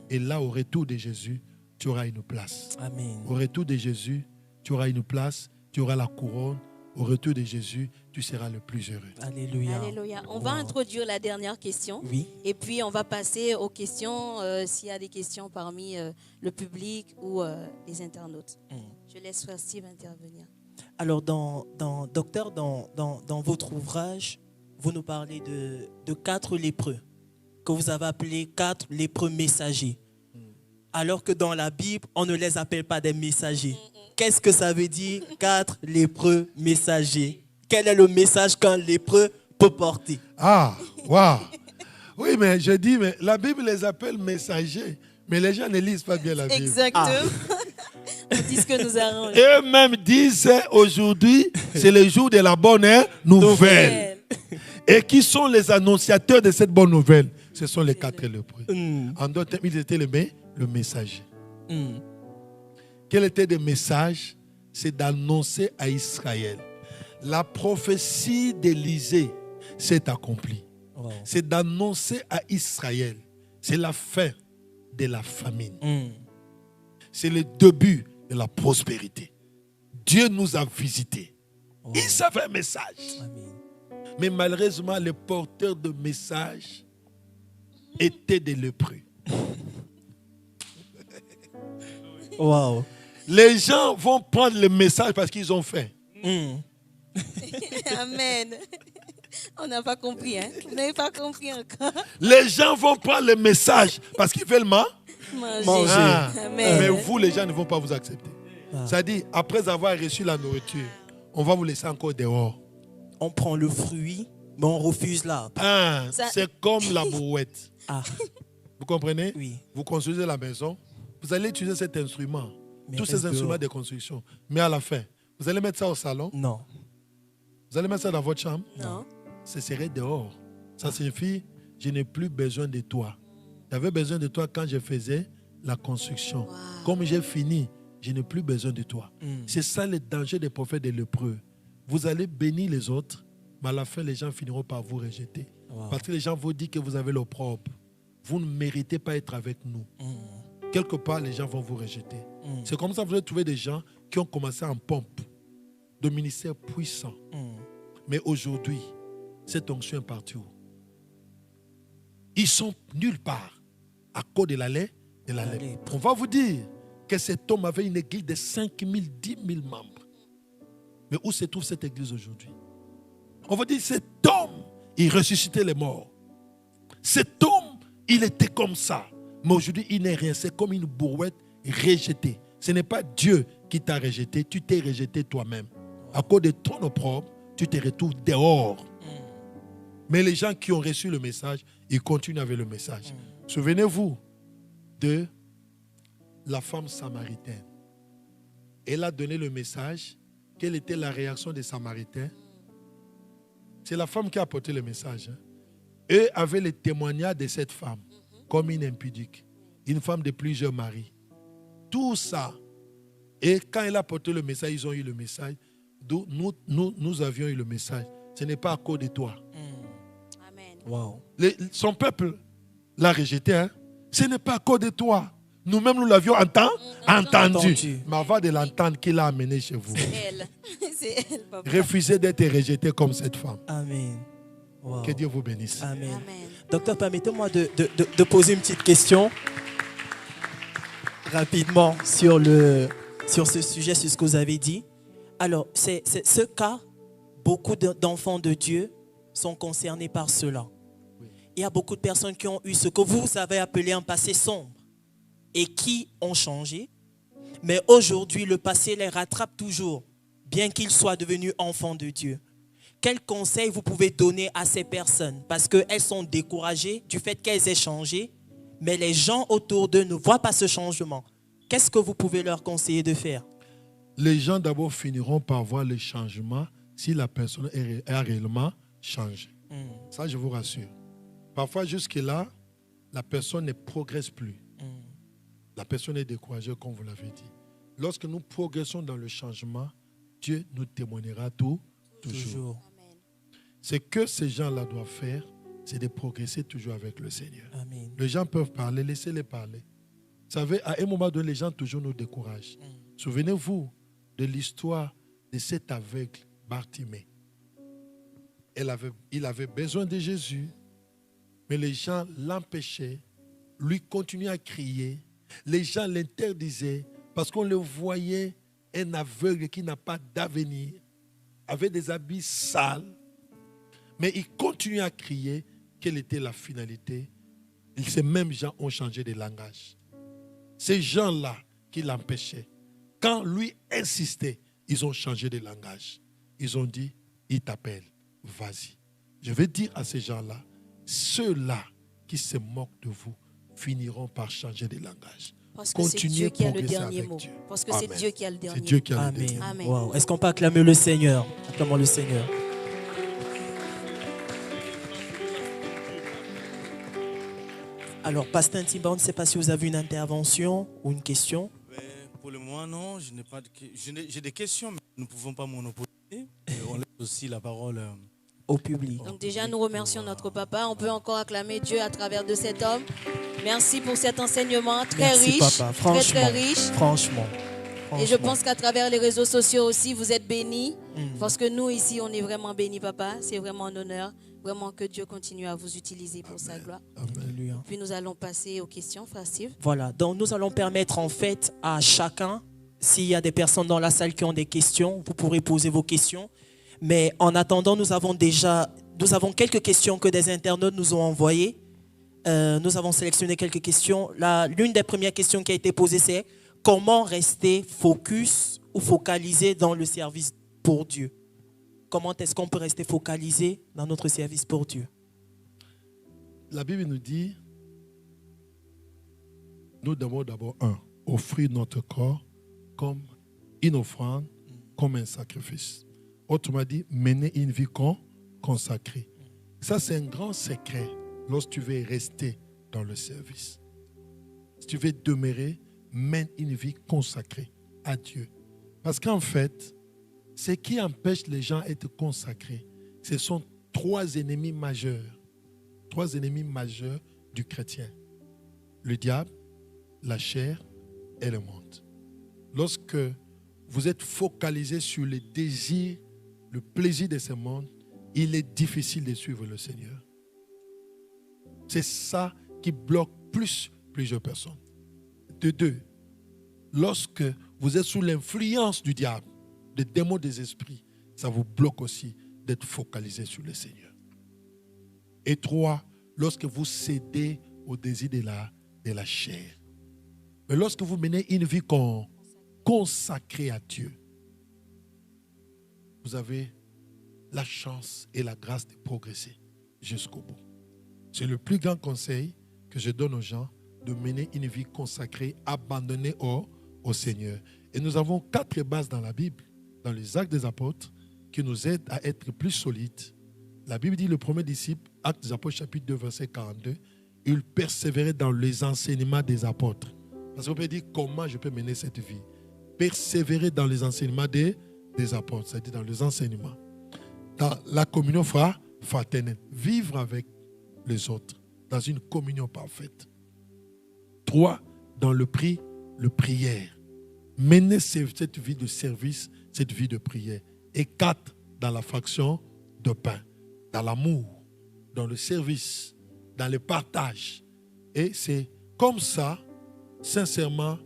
Et là, au retour de Jésus, tu auras une place. Amen. Au retour de Jésus, tu auras une place, tu auras la couronne. Au retour de Jésus, tu seras le plus heureux. Alléluia. Alléluia. On va introduire la dernière question. Oui. Et puis, on va passer aux questions, s'il y a des questions parmi le public ou les internautes. Je laisse Frère Steve intervenir. Alors, docteur, dans votre ouvrage, vous nous parlez de 4 lépreux que vous avez appelés 4 lépreux messagers. Alors que dans la Bible, on ne les appelle pas des messagers. Qu'est-ce que ça veut dire 4 lépreux messagers? Quel est le message qu'un lépreux peut porter? Ah, waouh! Oui, mais je dis, mais la Bible les appelle messagers. Mais les gens ne lisent pas bien la Bible. Exactement. On dit ce que nous arrange. Eux-mêmes disent aujourd'hui, c'est le jour de la bonne nouvelle. Et qui sont les annonciateurs de cette bonne nouvelle? Ce sont les 4 lépreux. En d'autres termes, ils étaient le messager. Quel était le message? C'est d'annoncer à Israël. La prophétie d'Élisée s'est accomplie. Wow. C'est d'annoncer à Israël. C'est la fin de la famine. C'est le début de la prospérité. Dieu nous a visités. Ils avaient un message. Amen. Mais malheureusement, les porteurs de messages étaient des lépreux. Wow. Les gens vont prendre le message parce qu'ils ont faim. Amen. On n'a pas compris, hein? Vous n'avez pas compris encore. Les gens vont prendre le message parce qu'ils veulent Manger. Ah. Amen. Mais vous, les gens ne vont pas vous accepter. C'est-à-dire, après avoir reçu la nourriture, on va vous laisser encore dehors. On prend le fruit, mais on refuse l'arbre. C'est comme la brouette. Ah, Vous comprenez? oui. Vous construisez la maison, vous allez utiliser cet instrument, Mais tous reste ces instruments dehors. de construction. Mais à la fin, vous allez mettre ça au salon, Non. vous allez mettre ça dans votre chambre, Non. ce serait dehors. Ça signifie, je n'ai plus besoin de toi. J'avais besoin de toi quand je faisais la construction. Wow. Comme j'ai fini, je n'ai plus besoin de toi. C'est ça le danger des prophètes des lépreux. Vous allez bénir les autres, mais à la fin, les gens finiront par vous rejeter. Wow. Parce que les gens vous disent que vous avez l'opprobre. Vous ne méritez pas être avec nous. Quelque part, les gens vont vous rejeter. C'est comme ça que vous allez trouver des gens qui ont commencé en pompe, de ministères puissants. Mais aujourd'hui, cette onction est partie où? Ils sont nulle part à cause de la lèpre. On va vous dire que cet homme avait une église de 5 000, 10 000 membres. Mais où se trouve cette église aujourd'hui? On va dire cet homme, il ressuscitait les morts. Cet homme, il était comme ça. Mais aujourd'hui, il n'est rien. C'est comme une brouette rejetée. Ce n'est pas Dieu qui t'a rejeté. Tu t'es rejeté toi-même. À cause de ton opprobre, tu te retrouves dehors. Mais les gens qui ont reçu le message, ils continuent avec le message. Souvenez-vous de la femme samaritaine. Elle a donné le message. Quelle était la réaction des Samaritains? C'est la femme qui a apporté le message. Eux avaient le témoignage de cette femme comme une impudique, une femme de plusieurs maris. Tout ça. Et quand elle a apporté le message, ils ont eu le message. Nous avions eu le message. Ce n'est pas à cause de toi. Amen. Wow. Son peuple l'a rejeté. Hein? Ce n'est pas à cause de toi. Nous-mêmes, nous l'avions entendu. Mais avant de l'entendre, qui l'a amené chez vous? Elle. C'est elle, papa. Refusez d'être rejeté comme cette femme. Amen. Wow. Que Dieu vous bénisse. Amen. Amen. Docteur, permettez-moi de poser une petite question rapidement sur ce sujet, sur ce que vous avez dit. Alors, c'est ce cas, beaucoup d'enfants de Dieu sont concernés par cela. Il y a beaucoup de personnes qui ont eu ce que vous avez appelé un passé sombre et qui ont changé. Mais aujourd'hui, le passé les rattrape toujours, bien qu'ils soient devenus enfants de Dieu. Quel conseil vous pouvez donner à ces personnes? Parce qu'elles sont découragées du fait qu'elles aient changé, mais les gens autour d'eux ne voient pas ce changement. Qu'est-ce que vous pouvez leur conseiller de faire? Les gens d'abord finiront par voir le changement si la personne a réellement changé. Ça, je vous rassure. Parfois, jusque-là, la personne ne progresse plus. La personne est découragée, comme vous l'avez dit. Lorsque nous progressons dans le changement, Dieu nous témoignera toujours. Amen. Ce que ces gens-là doivent faire, c'est de progresser toujours avec le Seigneur. Amen. Les gens peuvent parler, laissez-les parler. Vous savez, à un moment donné, les gens toujours nous découragent. Souvenez-vous de l'histoire de cet aveugle Bartimée. Il avait besoin de Jésus, mais les gens l'empêchaient, lui continuaient à crier. Les gens l'interdisaient parce qu'on le voyait un aveugle qui n'a pas d'avenir, avec des habits sales. Mais il continuait à crier. Quelle était la finalité? Ces mêmes gens ont changé de langage. Ces gens-là qui l'empêchaient, quand lui insistait, ils ont changé de langage. Ils ont dit, il t'appelle, vas-y. Je vais dire à ces gens-là, ceux-là qui se moquent de vous finiront par changer de langage. Parce que c'est Dieu qui a le dernier mot. Dieu. Parce que c'est Amen. Dieu qui a le C'est dernier Dieu mot. qui a le Amen. dernier mot. Amen. Wow. Est-ce qu'on peut acclamer le Seigneur? Acclamons le Seigneur. Alors, Pasteur Ntimba, on ne sait pas si vous avez une intervention ou une question. Pour le moment, non, je n'ai pas de j'ai des questions, mais nous ne pouvons pas monopoliser. Et on laisse aussi la parole Au public. Donc déjà, nous remercions notre papa. On peut encore acclamer Dieu à travers de cet homme. Merci pour cet enseignement très Merci, riche, papa. très Franchement, très riche. Franchement. Et je pense qu'à travers les réseaux sociaux aussi, vous êtes bénis. Mm. Parce que nous ici, on est vraiment bénis, papa. C'est vraiment un honneur. Vraiment que Dieu continue à vous utiliser pour sa gloire. Alléluia. Puis nous allons passer aux questions, frère Steve. Voilà, donc nous allons permettre en fait à chacun, s'il y a des personnes dans la salle qui ont des questions, vous pourrez poser vos questions. Mais en attendant, nous avons quelques questions que des internautes nous ont envoyées. Nous avons sélectionné quelques questions. L'une des premières questions qui a été posée, c'est comment rester focus ou focalisé dans le service pour Dieu? Comment est-ce qu'on peut rester focalisé dans notre service pour Dieu? La Bible nous dit, nous devons d'abord, offrir notre corps comme une offrande, comme un sacrifice. Autrement dit, mener une vie consacrée. Ça, c'est un grand secret lorsque tu veux rester dans le service. Si tu veux demeurer, mène une vie consacrée à Dieu. Parce qu'en fait, ce qui empêche les gens d'être consacrés, ce sont trois ennemis majeurs. Trois ennemis majeurs du chrétien. Le diable, la chair et le monde. Lorsque vous êtes focalisé sur les désirs, le plaisir de ce monde, il est difficile de suivre le Seigneur. C'est ça qui bloque plusieurs personnes. De deux, lorsque vous êtes sous l'influence du diable, des démons des esprits, ça vous bloque aussi d'être focalisé sur le Seigneur. Et trois, lorsque vous cédez au désir de la chair. Mais lorsque vous menez une vie consacrée à Dieu, vous avez la chance et la grâce de progresser jusqu'au bout. C'est le plus grand conseil que je donne aux gens, de mener une vie consacrée, abandonnée au Seigneur. Et nous avons 4 bases dans la Bible, dans les Actes des Apôtres, qui nous aident à être plus solides. La Bible dit, le premier disciple, Actes des Apôtres, chapitre 2, verset 42, il persévérait dans les enseignements des apôtres. Parce qu'on peut dire, comment je peux mener cette vie? Persévérer dans les enseignements des apôtres, c'est-à-dire dans les enseignements. Dans la communion fraternelle, vivre avec les autres, dans une communion parfaite. 3, dans le prière. Mener cette vie de service, cette vie de prière. Et 4, dans la fraction de pain, dans l'amour, dans le service, dans le partage. Et c'est comme ça, sincèrement,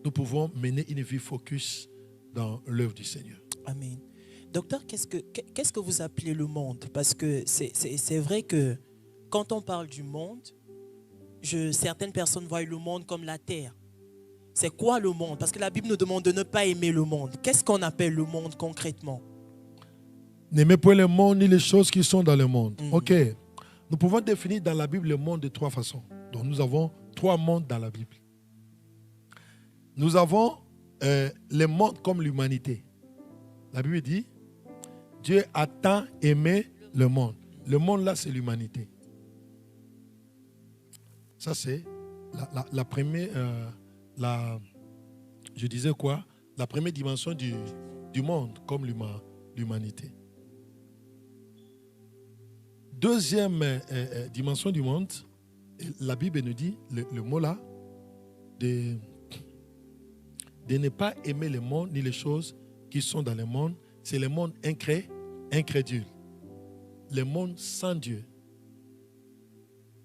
nous pouvons mener une vie focus dans l'œuvre du Seigneur. Amen. Docteur, qu'est-ce que vous appelez le monde? Parce que c'est vrai que quand on parle du monde, certaines personnes voient le monde comme la terre. C'est quoi le monde? Parce que la Bible nous demande de ne pas aimer le monde. Qu'est-ce qu'on appelle le monde concrètement? N'aimez point le monde ni les choses qui sont dans le monde. Ok. Nous pouvons définir dans la Bible le monde de 3 façons. Donc nous avons 3 mondes dans la Bible. Nous avons le monde comme l'humanité. La Bible dit, Dieu a tant aimé le monde. Le monde là, c'est l'humanité. Ça, c'est la première, je disais quoi? La première dimension du monde comme l'humanité. Deuxième dimension du monde, la Bible nous dit, le mot là, de ne pas aimer le monde ni les choses qui sont dans le monde, c'est le monde incrédule. Le monde sans Dieu.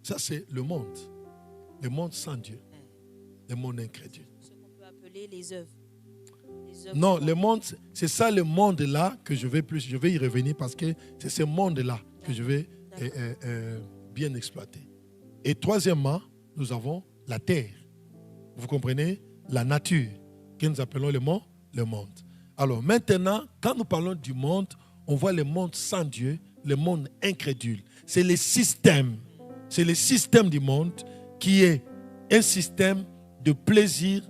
Ça, c'est le monde. Le monde sans Dieu. Le monde incrédule. Ce qu'on peut appeler les œuvres. Non, le monde, c'est ça le monde-là que je vais y revenir parce que c'est ce monde-là que je vais bien exploiter. Et troisièmement, nous avons la terre. Vous comprenez? La nature, que nous appelons le monde. Alors maintenant, quand nous parlons du monde, on voit le monde sans Dieu, le monde incrédule. C'est le système c'est le système du monde qui est un système de plaisir,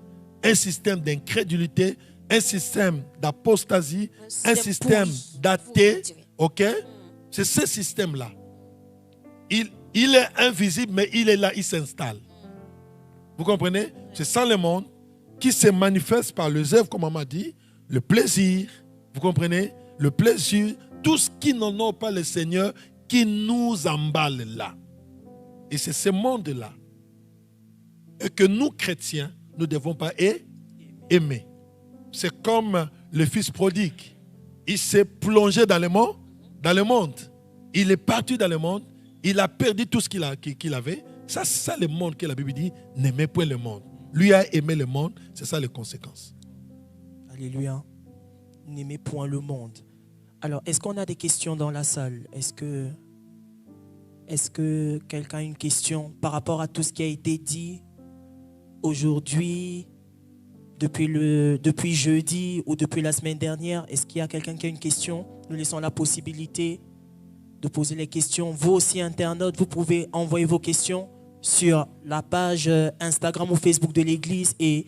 un système d'incrédulité, un système d'apostasie, un système d'athée. Ok? C'est ce système-là. Il est invisible, mais il est là, il s'installe. Vous comprenez? C'est ça le monde qui se manifeste par les œuvres, comme on m'a dit, le plaisir. Vous comprenez? Le plaisir, tout ce qui n'honore pas le Seigneur, qui nous emballe là. Et c'est ce monde-là. Et que nous, chrétiens, nous ne devons pas aimer. C'est comme le fils prodigue. Il s'est plongé dans le monde. Il est parti dans le monde. Il a perdu tout ce qu'il avait. Ça, c'est ça le monde que la Bible dit, n'aimez point le monde. Lui a aimé le monde, c'est ça les conséquences. Alléluia. N'aimez point le monde. Alors, est-ce qu'on a des questions dans la salle? Est-ce que quelqu'un a une question par rapport à tout ce qui a été dit aujourd'hui, depuis jeudi ou depuis la semaine dernière? Est-ce qu'il y a quelqu'un qui a une question? Nous laissons la possibilité de poser les questions. Vous aussi, internautes, vous pouvez envoyer vos questions sur la page Instagram ou Facebook de l'Église et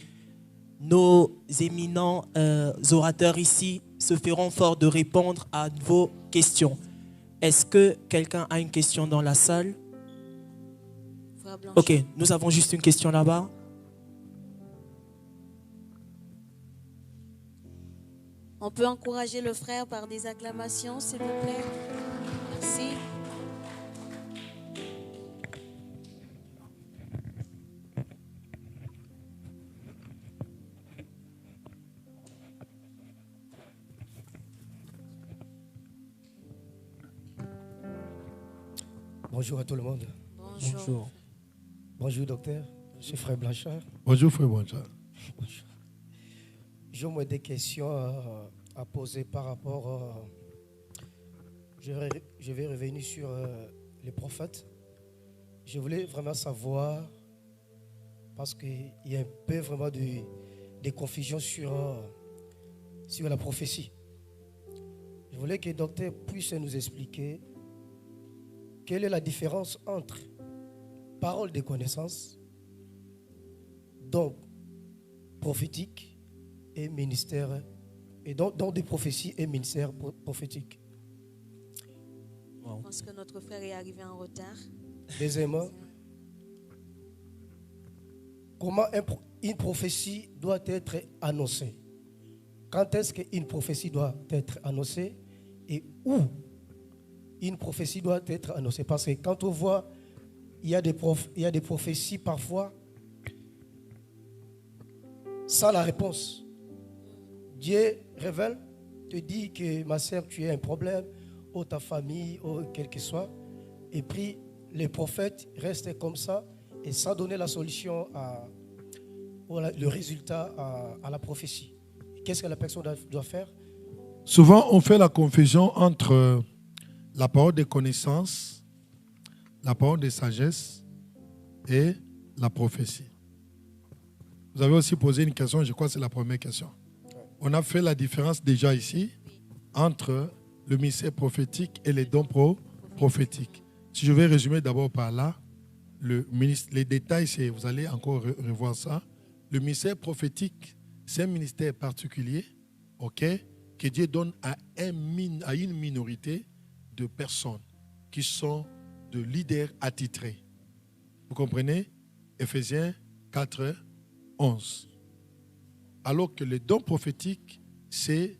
nos éminents orateurs ici se feront fort de répondre à vos questions. Est-ce que quelqu'un a une question dans la salle? Ok, nous avons juste une question là-bas. On peut encourager le frère par des acclamations, s'il vous plaît. Merci. Bonjour à tout le monde. Bonjour. Bonjour docteur, je suis frère Blanchard. Bonjour frère Blanchard. Bonjour. J'ai des questions à poser par rapport. Je vais revenir sur les prophètes. Je voulais vraiment savoir, parce qu'il y a un peu vraiment de confusion sur la prophétie. Je voulais que le docteur puisse nous expliquer quelle est la différence entre parole de connaissance, donc prophétique et ministère, et donc des prophéties et ministère prophétique. Je pense que notre frère est arrivé en retard. Deuxièmement, comment une prophétie doit être annoncée? Quand est-ce qu'une prophétie doit être annoncée et où une prophétie doit être annoncée? Parce que quand on voit, il y a des prophéties parfois sans la réponse. Dieu révèle, te dit que ma sœur, tu as un problème, ou ta famille, ou quel que soit. Et puis, les prophètes restent comme ça et sans donner la solution le résultat à la prophétie. Qu'est-ce que la personne doit faire? Souvent, on fait la confusion entre la parole de connaissance, la parole de sagesse et la prophétie. Vous avez aussi posé une question, je crois que c'est la première question. On a fait la différence déjà ici entre le ministère prophétique et les dons prophétiques. Si je vais résumer d'abord par là, les détails, vous allez encore revoir ça. Le ministère prophétique, c'est un ministère particulier, que Dieu donne à une minorité de personnes qui sont de leaders attitrés. Vous comprenez? Éphésiens 4, 11. Alors que le don prophétique, c'est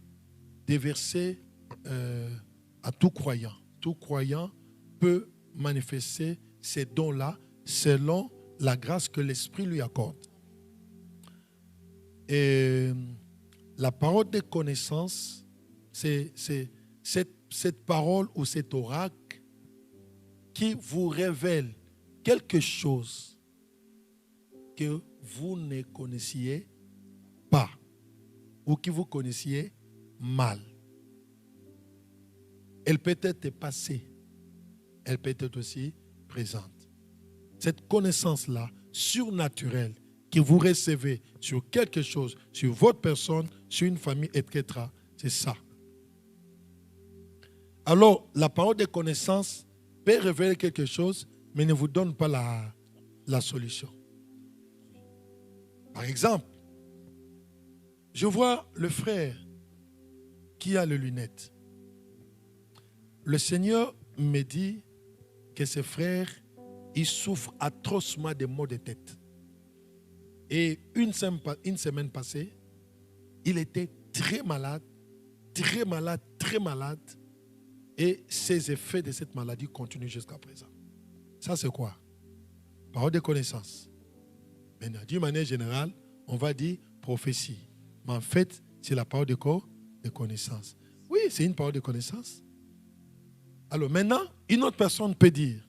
déversé à tout croyant. Tout croyant peut manifester ces dons-là selon la grâce que l'Esprit lui accorde. Et la parole de connaissance, c'est cette parole ou cet oracle qui vous révèle quelque chose que vous ne connaissiez pas ou que vous connaissiez mal. Elle peut être passée, elle peut être aussi présente. Cette connaissance-là, surnaturelle, que vous recevez sur quelque chose, sur votre personne, sur une famille, etc., c'est ça. Alors, la parole de connaissance peut révéler quelque chose, mais ne vous donne pas la solution. Par exemple, je vois le frère qui a les lunettes. Le Seigneur me dit que ce frère, il souffre atrocement de maux de tête. Et une semaine passée, il était très malade, très malade, très malade. Et ces effets de cette maladie continuent jusqu'à présent. Ça, c'est quoi? Parole de connaissance. Maintenant, d'une manière générale, on va dire prophétie. Mais en fait, c'est la parole de connaissance. Oui, c'est une parole de connaissance. Alors maintenant, une autre personne peut dire,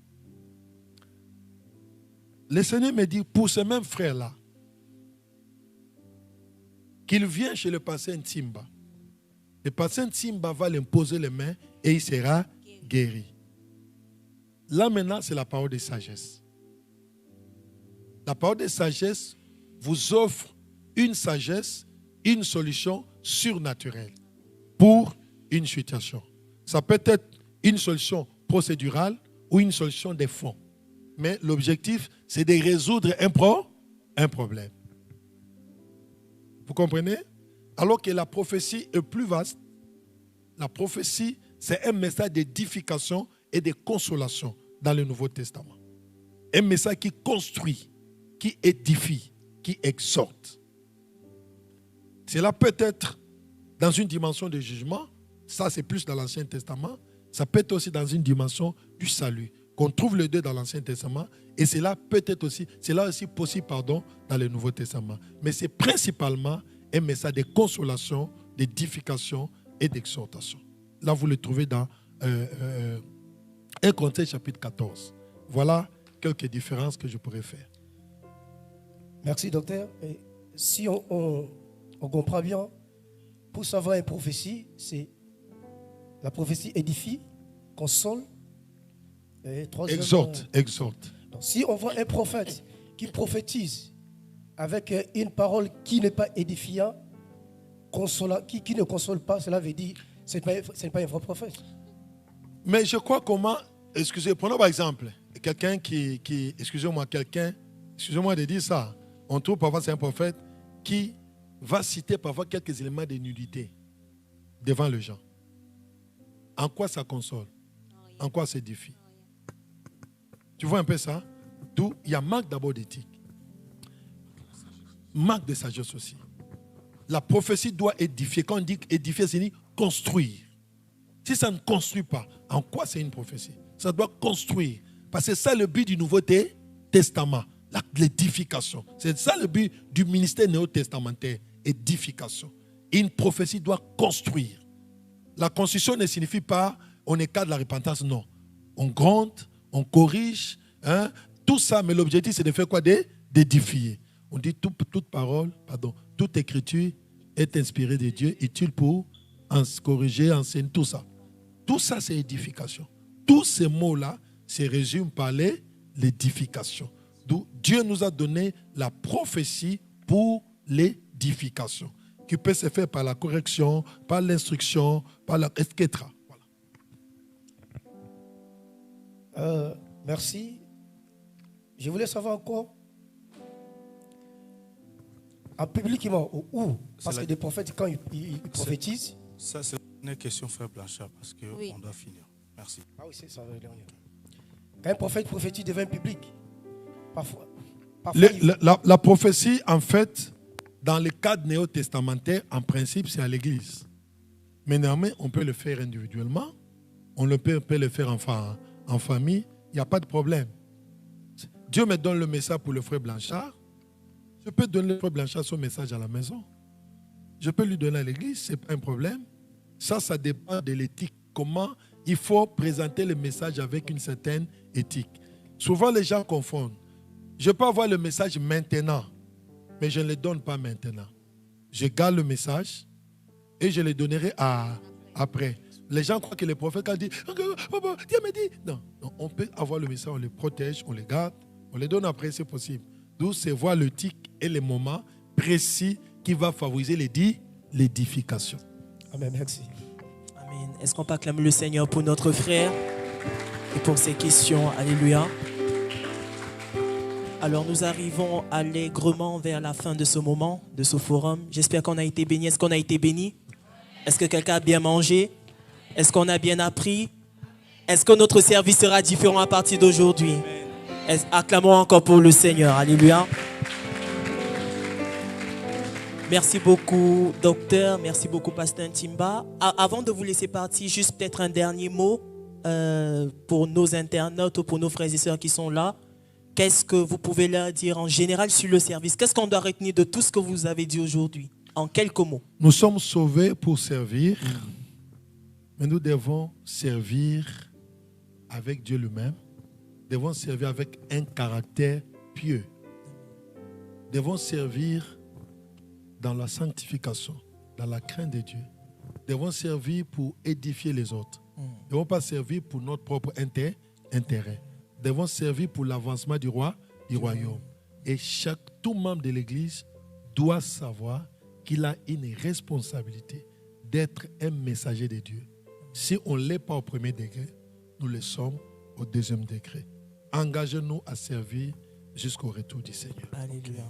le Seigneur me dit, pour ce même frère-là, qu'il vient chez le pasteur Ntimba. Le pasteur Ntimba va lui imposer les mains et il sera guéri. Là maintenant, c'est la parole de sagesse. La parole de sagesse vous offre une sagesse, une solution surnaturelle pour une situation. Ça peut être une solution procédurale ou une solution de fond. Mais l'objectif, c'est de résoudre un problème. Vous comprenez? Alors que la prophétie est plus vaste. La prophétie, c'est un message d'édification et de consolation dans le Nouveau Testament. Un message qui construit, qui édifie, qui exhorte. Cela peut être dans une dimension de jugement. Ça, c'est plus dans l'Ancien Testament. Ça peut être aussi dans une dimension du salut. Qu'on trouve les deux dans l'Ancien Testament. Et cela peut être aussi, possible dans le Nouveau Testament. Mais c'est principalement un message de consolation, d'édification et d'exhortation. Là, vous le trouvez dans 1 Corinthiens chapitre 14. Voilà quelques différences que je pourrais faire. Merci, docteur. Et si on comprend bien, pour savoir une prophétie, c'est la prophétie édifie, console, et exhorte. Donc, si on voit un prophète qui prophétise avec une parole qui n'est pas édifiante, qui ne console pas, cela veut dire que ce n'est pas un vrai prophète. Mais je crois prenons par exemple, quelqu'un excusez-moi de dire ça, on trouve parfois c'est un prophète qui va citer parfois quelques éléments de nudité devant les gens. En quoi ça console? En quoi ça édifie? Tu vois un peu ça? D'où il y a manque d'abord d'éthique. Manque de sagesse aussi. La prophétie doit édifier. Quand on dit édifier, c'est construire. Si ça ne construit pas, en quoi c'est une prophétie? Ça doit construire. Parce que c'est ça le but du Nouveau Testament. L'édification. C'est ça le but du ministère néo-testamentaire. Édification. Une prophétie doit construire. La construction ne signifie pas on écarte la repentance, non. On gronde, on corrige, tout ça, mais l'objectif c'est de faire quoi? D'édifier. On dit toute écriture est inspirée de Dieu, utile pour corriger, enseigner, tout ça. Tout ça c'est édification. Tous ces mots-là se résument par l'édification. D'où Dieu nous a donné la prophétie pour l'édification, qui peut se faire par la correction, par l'instruction, etc. Voilà. Merci. Je voulais savoir encore, publiquement, où, parce que des prophètes, quand ils prophétisent... Ça, c'est une question, frère Blanchard, parce qu'on doit finir. Merci. Ah oui, c'est ça. Quand un prophète prophétise devant un public, parfois la prophétie, en fait, dans le cadre néo-testamentaire, en principe, c'est à l'église. Mais néanmoins, on peut le faire individuellement, on peut le faire en famille, il n'y a pas de problème. Dieu me donne le message pour le frère Blanchard. Je peux donner le frère Blanchard son message à la maison. Je peux lui donner à l'église, ce n'est pas un problème. Ça dépend de l'éthique. Comment il faut présenter le message avec une certaine éthique. Souvent, les gens confondent. Je peux avoir le message maintenant, mais je ne le donne pas maintenant. Je garde le message et je le donnerai après. Les gens croient que les prophètes, quand ils disent « Dieu me dit » non, on peut avoir le message, on le protège, on le garde, on le donne après, c'est possible. D'où c'est voir le tic et les moments précis qui va favoriser l'édification. Amen, merci. Amen. Est-ce qu'on peut acclamer le Seigneur pour notre frère et pour ses questions? Alléluia. Alors nous arrivons allègrement vers la fin de ce moment, de ce forum. J'espère qu'on a été béni. Est-ce qu'on a été béni? Est-ce que quelqu'un a bien mangé? Est-ce qu'on a bien appris? Est-ce que notre service sera différent à partir d'aujourd'hui? Acclamons encore pour le Seigneur. Alléluia. Merci beaucoup, docteur. Merci beaucoup, pasteur Ntimba. Avant de vous laisser partir, juste peut-être un dernier mot pour nos internautes ou pour nos frères et sœurs qui sont là. Qu'est-ce que vous pouvez leur dire en général sur le service? Qu'est-ce qu'on doit retenir de tout ce que vous avez dit aujourd'hui? En quelques mots. Nous sommes sauvés pour servir, mais nous devons servir avec Dieu lui-même. Nous devons servir avec un caractère pieux. Nous devons servir dans la sanctification, dans la crainte de Dieu. Nous devons servir pour édifier les autres. Nous ne devons pas servir pour notre propre intérêt. Nous devons servir pour l'avancement du royaume. Et tout membre de l'Église doit savoir qu'il a une responsabilité d'être un messager de Dieu. Si on ne l'est pas au premier degré, nous le sommes au deuxième degré. Engagez-nous à servir jusqu'au retour du Seigneur. Alléluia.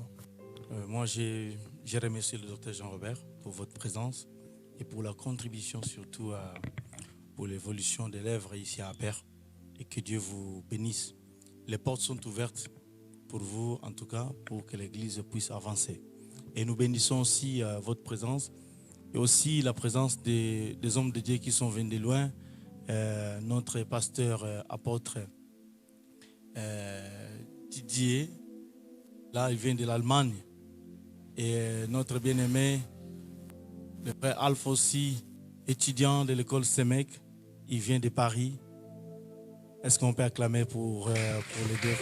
Moi, j'ai remercié le docteur Jean-Robert pour votre présence et pour la contribution surtout pour l'évolution de l'œuvre ici à Père. Et que Dieu vous bénisse. Les portes sont ouvertes pour vous, en tout cas, pour que l'Église puisse avancer. Et nous bénissons aussi votre présence et aussi la présence des hommes de Dieu qui sont venus de loin. Notre pasteur apôtre Didier, là, il vient de l'Allemagne. Et notre bien-aimé, le frère Alpha aussi, étudiant de l'école SEMEC, il vient de Paris. Est-ce qu'on peut acclamer pour les deux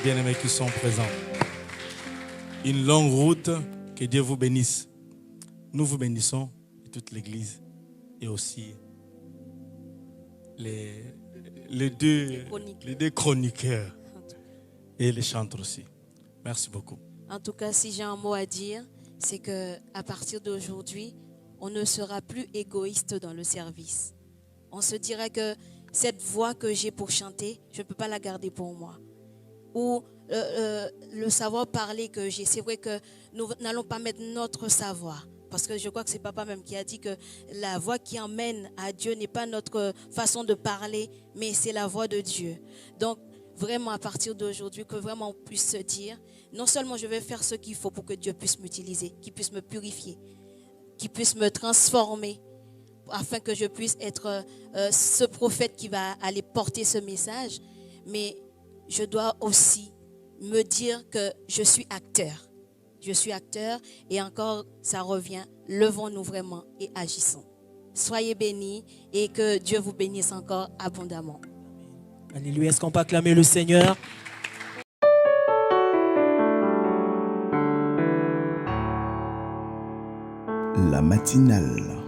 bien-aimés qui sont présents? Une longue route, que Dieu vous bénisse. Nous vous bénissons, et toute l'Église, et aussi les deux chroniqueurs et les chanteurs aussi. Merci beaucoup. En tout cas, si j'ai un mot à dire, c'est qu'à partir d'aujourd'hui, on ne sera plus égoïste dans le service. On se dirait que cette voix que j'ai pour chanter, je ne peux pas la garder pour moi. Ou le savoir parler que j'ai, c'est vrai que nous n'allons pas mettre notre savoir. Parce que je crois que c'est papa même qui a dit que la voix qui emmène à Dieu n'est pas notre façon de parler, mais c'est la voix de Dieu. Donc, vraiment à partir d'aujourd'hui, que vraiment on puisse se dire, non seulement je vais faire ce qu'il faut pour que Dieu puisse m'utiliser, qu'il puisse me purifier, qu'il puisse me transformer, afin que je puisse être ce prophète qui va aller porter ce message, mais je dois aussi me dire que je suis acteur. Je suis acteur et encore, ça revient, levons-nous vraiment et agissons. Soyez bénis et que Dieu vous bénisse encore abondamment. Alléluia. Est-ce qu'on peut acclamer le Seigneur? La matinale.